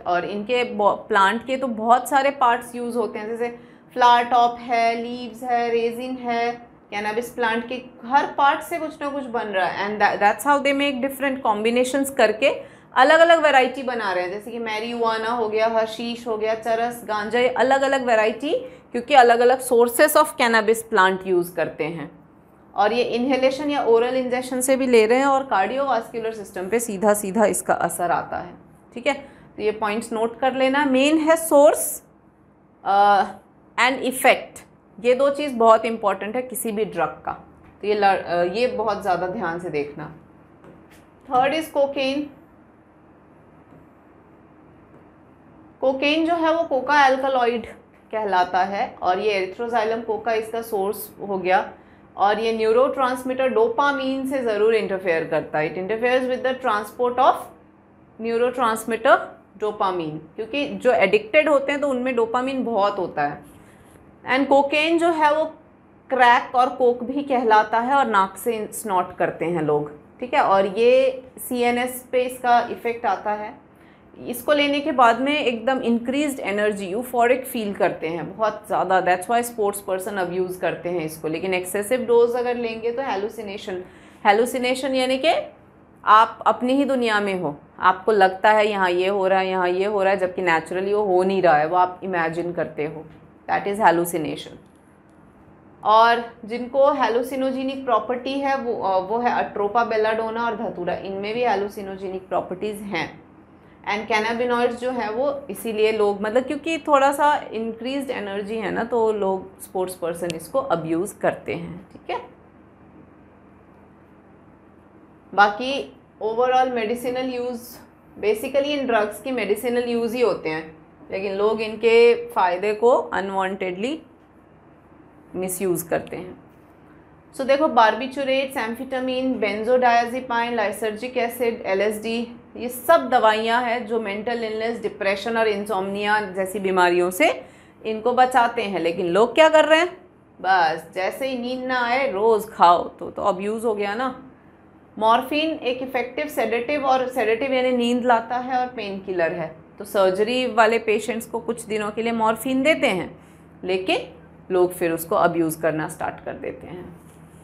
और इनके प्लांट के तो बहुत सारे पार्ट्स यूज़ होते हैं, जैसे फ्लावर टॉप है, लीव्स है, रेजिन है। कैनाबिस प्लांट के हर पार्ट से कुछ ना कुछ बन रहा है and that's how they make different combinations करके अलग अलग वैरायटी बना रहे हैं, जैसे कि मैरीजुआना हो गया, हशीश हो गया, चरस, गांजा, ये अलग अलग वैरायटी, क्योंकि अलग अलग sources of cannabis plant use करते हैं। और ये इन्हेलेशन या ओरल इंजेक्शन से भी ले रहे हैं और कार्डियोवास्कुलर सिस्टम पे सीधा सीधा इसका असर आता है। ठीक है, तो ये पॉइंट्स नोट कर लेना। मेन है सोर्स एंड इफेक्ट, ये दो चीज़ बहुत इंपॉर्टेंट है किसी भी ड्रग का, तो ये बहुत ज़्यादा ध्यान से देखना। Third is cocaine. कोकेन जो है वो कोका एल्कलॉइड कहलाता है और ये एरिथ्रोजाइलम कोका इसका सोर्स हो गया, और ये न्यूरोट्रांसमीटर डोपामीन से ज़रूर इंटरफेयर करता है। It interferes with the transport of neurotransmitter dopamine, क्योंकि जो एडिक्टेड होते हैं तो उनमें डोपामीन बहुत होता है। एंड कोकेन जो है वो क्रैक और कोक भी कहलाता है और नाक से स्नॉट करते हैं लोग। ठीक है, और ये CNS पे इसका इफ़ेक्ट आता है। इसको लेने के बाद में एकदम इंक्रीज्ड एनर्जी, यूफोरिक फील करते हैं बहुत ज़्यादा, that's why sports person abuse करते हैं इसको। लेकिन एक्सेसिव डोज अगर लेंगे तो हेलुसिनेशन यानी कि आप अपनी ही दुनिया में हो, आपको लगता है यहाँ ये हो रहा है, यहाँ ये हो रहा है, जबकि नेचुरली वो हो नहीं रहा है, वो आप इमेजिन करते हो, दैट इज़ हेलुसिनेशन। और जिनको हेलुसिनोजेनिक प्रॉपर्टी है वो है अट्रोपा, बेलाडोना और धतूरा, इनमें भी हेलुसिनोजेनिक प्रॉपर्टीज़ हैं। एंड कैनाबिनॉइड्स जो है वो इसीलिए लोग, मतलब क्योंकि थोड़ा सा इंक्रीज्ड एनर्जी है ना, तो लोग स्पोर्ट्स पर्सन इसको अब्यूज़ करते हैं। ठीक है, बाकी ओवरऑल मेडिसिनल यूज़, बेसिकली इन ड्रग्स की मेडिसिनल यूज़ ही होते हैं, लेकिन लोग इनके फ़ायदे को अनवांटेडली मिसयूज़ करते हैं। सो देखो, barbiturates, amphetamine, benzodiazepine, lysergic acid, LSD, ये सब दवाइयाँ हैं जो मेंटल इलनेस, डिप्रेशन और इंसोम्निया जैसी बीमारियों से इनको बचाते हैं। लेकिन लोग क्या कर रहे हैं, बस जैसे ही नींद ना आए रोज़ खाओ, तो अब्यूज़ हो गया ना। मॉर्फिन एक इफ़ेक्टिव सेडेटिव, और सेडेटिव यानी नींद लाता है, और पेन किलर है। तो सर्जरी वाले पेशेंट्स को कुछ दिनों के लिए मॉर्फिन देते हैं, लेकिन लोग फिर उसको अब्यूज़ करना स्टार्ट कर देते हैं।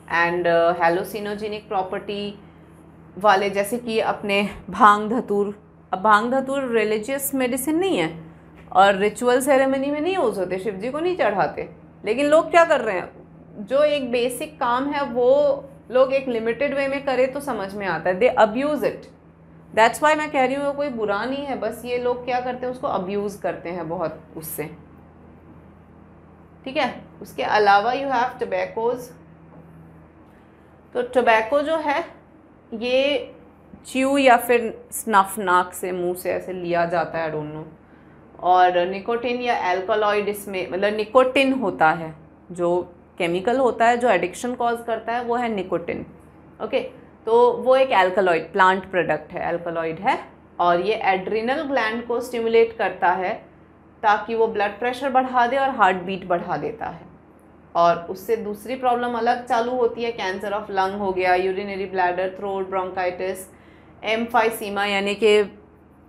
एंड हेलुसिनोजेनिक प्रॉपर्टी वाले, जैसे कि अपने भांग धतूर, अब भांग धतूर रिलीजियस मेडिसिन नहीं है और रिचुअल सेरेमनी में नहीं यूज़ होते, शिव जी को नहीं चढ़ाते, लेकिन लोग क्या कर रहे हैं, जो एक बेसिक काम है वो लोग एक लिमिटेड वे में करें तो समझ में आता है, दे अब्यूज़ इट। दैट्स वाई मैं कह रही हूँ वो कोई बुरा नहीं है, बस ये लोग क्या करते हैं, उसको अब्यूज़ करते हैं बहुत उससे। ठीक है, उसके अलावा यू हैव टोबैकोज। तो टोबैको जो है ये च्यू या फिर स्नफ, नाक से मुंह से ऐसे लिया जाता है, आई डोंट नो। और निकोटिन या एल्कोलॉइड, इसमें मतलब निकोटिन होता है, जो केमिकल होता है जो एडिक्शन कॉज करता है, वो है निकोटिन। ओके, तो वो एक एल्कोलॉइड, प्लांट प्रोडक्ट है, एल्कोलॉइड है, और ये एड्रिनल ग्लैंड को स्टिमुलेट करता है ताकि वो ब्लड प्रेशर बढ़ा दे और हार्ट बीट बढ़ा देता है। और उससे दूसरी प्रॉब्लम अलग चालू होती है, कैंसर ऑफ लंग हो गया, urinary bladder, throat, bronchitis, emphysema यानी कि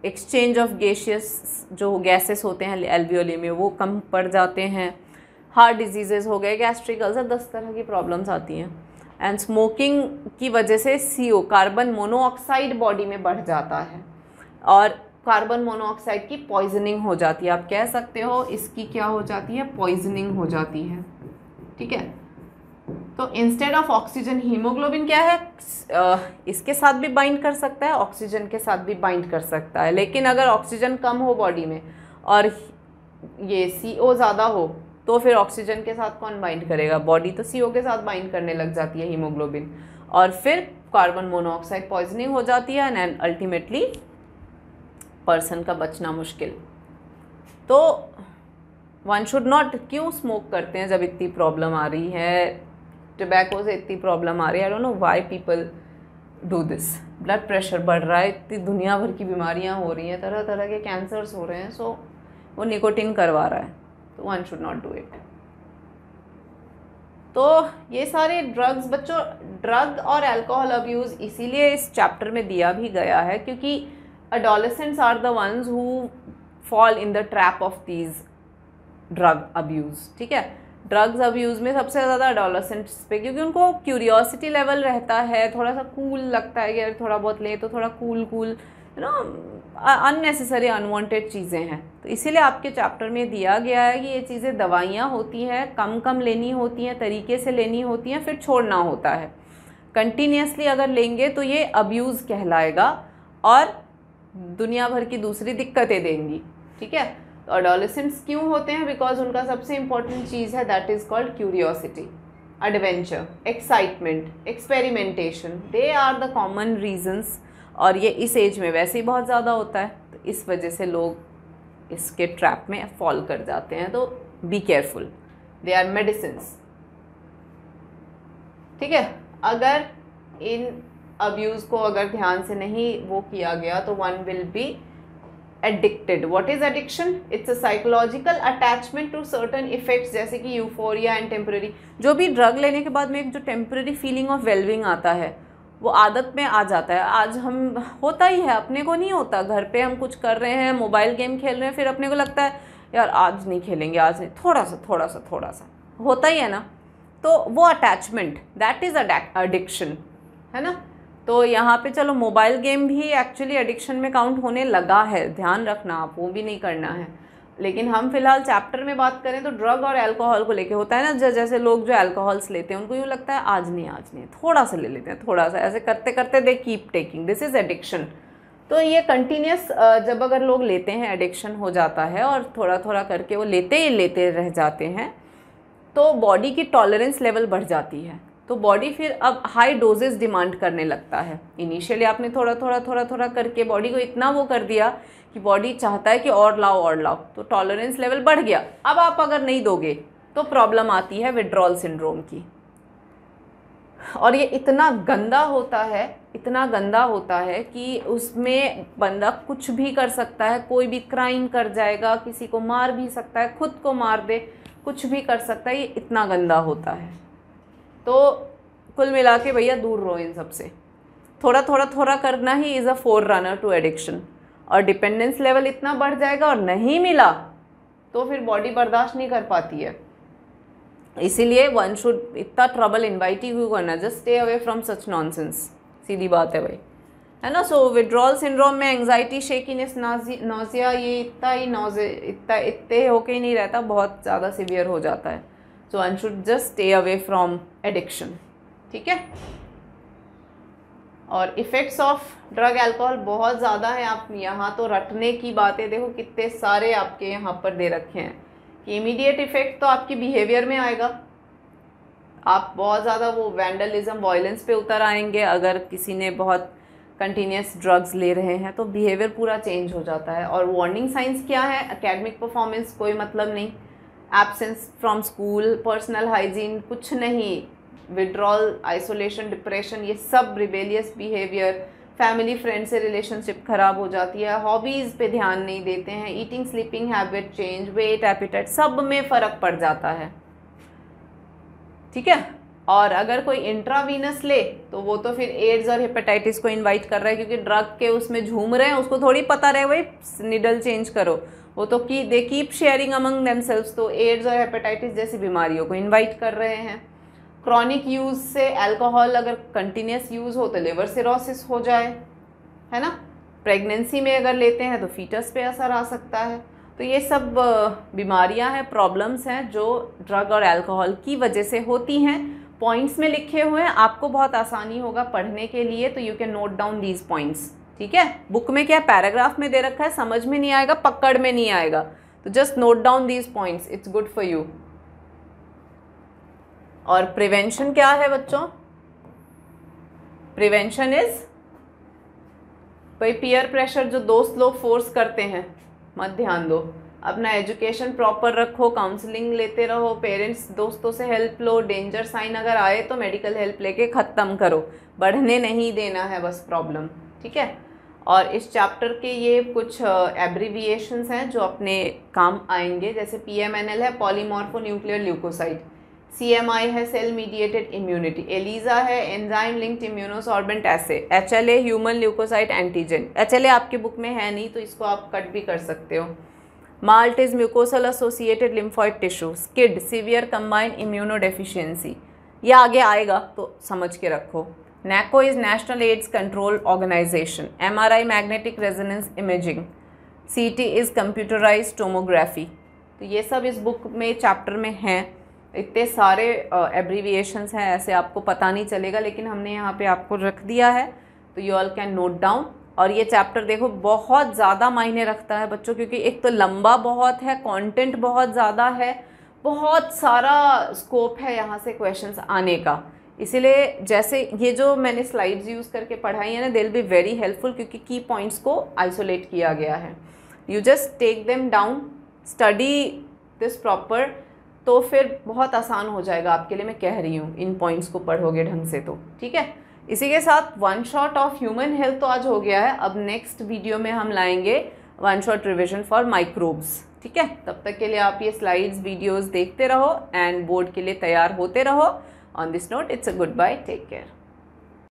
एक्सचेंज ऑफ गैसियस जो गैसेस होते हैं एल्वियोली में वो कम पड़ जाते हैं, हार्ट डिजीजेज हो गए, गैस्ट्रिक अल्सर, 10 तरह की प्रॉब्लम्स आती हैं। एंड स्मोकिंग की वजह से CO कार्बन मोनोऑक्साइड बॉडी में बढ़ जाता है और कार्बन मोनोऑक्साइड की पॉइजनिंग हो जाती है। आप कह सकते हो इसकी क्या हो जाती है, पॉइजनिंग हो जाती है। ठीक है, तो इंस्टेड ऑफ ऑक्सीजन हीमोग्लोबिन क्या है, इसके साथ भी बाइंड कर सकता है, ऑक्सीजन के साथ भी बाइंड कर सकता है। लेकिन अगर ऑक्सीजन कम हो बॉडी में और ये CO ज़्यादा हो तो फिर ऑक्सीजन के साथ कौन बाइंड करेगा, बॉडी तो CO के साथ बाइंड करने लग जाती है हीमोग्लोबिन, और फिर कार्बन मोनोऑक्साइड पॉइजनिंग हो जाती है एंड अल्टीमेटली पर्सन का बचना मुश्किल। तो वन शुड नॉट, क्यों स्मोक करते हैं जब इतनी प्रॉब्लम आ रही है, टोबैको से इतनी प्रॉब्लम आ रही है, I don't know why people do this. Blood pressure बढ़ रहा है, इतनी दुनिया भर की बीमारियां हो रही हैं, तरह तरह के कैंसर्स हो रहे हैं, सो वो निकोटिन करवा रहा है, तो one should not do it. तो ये सारे ड्रग्स, बच्चों ड्रग और अल्कोहल अब्यूज़ इसीलिए इस चैप्टर में दिया भी गया है क्योंकि adolescents are the ones who fall in the trap of these drug abuse। ठीक है, ड्रग्स अब्यूज़ में सबसे ज़्यादा एडोलेसेंट्स पे, क्योंकि उनको क्यूरियोसिटी लेवल रहता है, थोड़ा सा कूल लगता है कि यार थोड़ा बहुत ले तो थोड़ा cool you know, unnecessary unwanted चीज़ें हैं। तो इसीलिए आपके चैप्टर में दिया गया है कि ये चीज़ें दवाइयाँ होती हैं, कम कम लेनी होती हैं, तरीके से लेनी होती हैं, फिर छोड़ना होता है। कंटिन्यूसली अगर लेंगे तो ये अब्यूज़ कहलाएगा और दुनिया भर की दूसरी दिक्कतें देंगी। ठीक है, तो एडोलेसेंट्स क्यों होते हैं, बिकॉज उनका सबसे इंपॉर्टेंट चीज़ है that is called curiosity, adventure, excitement, experimentation, they are the common reasons. और ये इस एज में वैसे ही बहुत ज़्यादा होता है, तो इस वजह से लोग इसके ट्रैप में फॉल कर जाते हैं। तो be careful, they are medicines. ठीक है, अगर इन अब्यूज़ को अगर ध्यान से नहीं वो किया गया तो one will be addicted. What is addiction? It's a psychological attachment to certain effects, जैसे कि यूफोरिया एंड टेम्पररी। जो भी ड्रग लेने के बाद में एक जो टेम्पररी फीलिंग ऑफ वेलबिंग आता है वो आदत में आ जाता है। आज हम होता ही है, अपने को नहीं होता, घर पे हम कुछ कर रहे हैं, मोबाइल गेम खेल रहे हैं, फिर अपने को लगता है यार आज नहीं खेलेंगे, आज नहीं, थोड़ा सा होता ही है ना। तो वो अटैचमेंट, दैट इज़ एडिक्शन, है ना। तो यहाँ पे चलो मोबाइल गेम भी एक्चुअली एडिक्शन में काउंट होने लगा है, ध्यान रखना आप, वो भी नहीं करना है। लेकिन हम फिलहाल चैप्टर में बात करें तो ड्रग और अल्कोहल को लेके होता है ना, जैसे लोग जो अल्कोहल्स लेते हैं उनको यूँ लगता है आज नहीं थोड़ा सा ले लेते हैं, थोड़ा सा, ऐसे करते करते they keep taking, this is addiction. तो ये कंटिन्यूस जब अगर लोग लेते हैं एडिक्शन हो जाता है और थोड़ा थोड़ा करके वो लेते रह जाते हैं तो बॉडी की टॉलरेंस लेवल बढ़ जाती है। तो बॉडी फिर अब हाई डोजेस डिमांड करने लगता है। इनिशियली आपने थोड़ा थोड़ा करके बॉडी को इतना वो कर दिया कि बॉडी चाहता है कि और लाओ, तो टॉलरेंस लेवल बढ़ गया। अब आप अगर नहीं दोगे तो प्रॉब्लम आती है विड्रॉल सिंड्रोम की। और ये इतना गंदा होता है कि उसमें बंदा कुछ भी कर सकता है, कोई भी क्राइम कर जाएगा, किसी को मार भी सकता है, खुद को मार दे, कुछ भी कर सकता है, ये इतना गंदा होता है। तो कुल मिला के भैया दूर रहो इन सबसे। थोड़ा करना ही is a forerunner to addiction. और डिपेंडेंस लेवल इतना बढ़ जाएगा और नहीं मिला तो फिर बॉडी बर्दाश्त नहीं कर पाती है। इसीलिए वन शुड इतना ट्रबल इन्वाइट ही क्यों करना, just stay away from such nonsense, सीधी बात है भाई, है ना। सो विड्रॉल सिंड्रोम में एंग्जाइटी, शेकीनेस, नोजिया, ये इतने होके ही नहीं रहता, बहुत ज़्यादा सीवियर हो जाता है। So one should just stay away from addiction. ठीक है, और इफ़ेक्ट्स ऑफ ड्रग अल्कोहल बहुत ज़्यादा है। आप यहाँ तो रटने की बातें देखो कितने सारे आपके यहाँ पर दे रखे हैं कि इमीडिएट इफ़ेक्ट तो आपकी बिहेवियर में आएगा, आप बहुत ज़्यादा वो वैंडलिज्म, वायलेंस पे उतर आएंगे। अगर किसी ने बहुत कंटिन्यूस ड्रग्स ले रहे हैं तो बिहेवियर पूरा चेंज हो जाता है। और वार्निंग साइंस क्या है? एकेडमिक परफॉर्मेंस कोई मतलब नहीं, absence from school, personal hygiene कुछ नहीं, विड्रॉल, आइसोलेशन, डिप्रेशन, ये सब रिबेलियस बिहेवियर, फैमिली फ्रेंड से रिलेशनशिप ख़राब हो जाती है, हॉबीज़ पे ध्यान नहीं देते हैं, eating sleeping habit change, weight, appetite, सब में फ़र्क पड़ जाता है। ठीक है, और अगर कोई इंट्रावीनस ले तो वो तो फिर एड्स और हेपेटाइटिस को इनवाइट कर रहा है, क्योंकि ड्रग के उसमें झूम रहे हैं, उसको थोड़ी पता रहे भाई निडल चेंज करो, वो तो की they keep sharing among themselves, तो एड्स और हेपेटाइटिस जैसी बीमारियों को इनवाइट कर रहे हैं। क्रॉनिक यूज से अल्कोहल अगर कंटिन्यूस यूज हो तो लिवर सिरोसिस हो जाए, है ना। प्रेगनेंसी में अगर लेते हैं तो फीटस पे असर आ सकता है। तो ये सब बीमारियां हैं, प्रॉब्लम्स हैं जो ड्रग और अल्कोहल की वजह से होती हैं। पॉइंट्स में लिखे हुए हैं, आपको बहुत आसानी होगा पढ़ने के लिए, तो you can note down these points, ठीक है। बुक में क्या पैराग्राफ में दे रखा है, समझ में नहीं आएगा, पकड़ में नहीं आएगा, तो just note down these points, it's good for you. और प्रिवेंशन क्या है बच्चों? प्रिवेंशन इज भाई पीयर प्रेशर जो दोस्त लोग फोर्स करते हैं मत ध्यान दो, अपना एजुकेशन प्रॉपर रखो, काउंसलिंग लेते रहो, पेरेंट्स दोस्तों से हेल्प लो, डेंजर साइन अगर आए तो मेडिकल हेल्प लेके ख़त्म करो, बढ़ने नहीं देना है बस प्रॉब्लम, ठीक है। और इस चैप्टर के ये कुछ एब्रीविएशंस हैं जो अपने काम आएंगे, जैसे PMNL है पॉलीमॉर्फो न्यूक्लियर ल्यूकोसाइड, CMI है सेल मीडिएटेड इम्यूनिटी, ELISA है enzyme linked immunosorbent assay, HLA human leukocyte antigen, HLA आपकी बुक में है नहीं तो इसको आप कट भी कर सकते हो। MALT is mucosal associated lymphoid tissue, SCID severe combined immunodeficiency, ये आगे आएगा तो समझ के रखो। NACO is National AIDS Control Organisation, MRI magnetic resonance imaging, CT is computerised tomography. तो ये सब इस बुक में चैप्टर में हैं, इतने सारे एब्रीविएशंस हैं, ऐसे आपको पता नहीं चलेगा, लेकिन हमने यहाँ पे आपको रख दिया है तो you all can note down. और ये चैप्टर देखो बहुत ज़्यादा मायने रखता है बच्चों, क्योंकि एक तो लंबा बहुत है, कंटेंट बहुत ज़्यादा है, बहुत सारा स्कोप है यहाँ से क्वेश्चंस आने का, इसीलिए जैसे ये जो मैंने स्लाइड्स यूज़ करके पढ़ाई है ना, they will be very helpful, क्योंकि की पॉइंट्स को आइसोलेट किया गया है। You just take them down, study this proper, तो फिर बहुत आसान हो जाएगा आपके लिए, मैं कह रही हूँ, इन पॉइंट्स को पढ़ोगे ढंग से तो, ठीक है। इसी के साथ one shot of human health तो आज हो गया है, अब नेक्स्ट वीडियो में हम लाएंगे one shot revision for microbes, ठीक है। तब तक के लिए आप ये स्लाइड्स वीडियोस देखते रहो एंड बोर्ड के लिए तैयार होते रहो। On this note it's a goodbye, take care.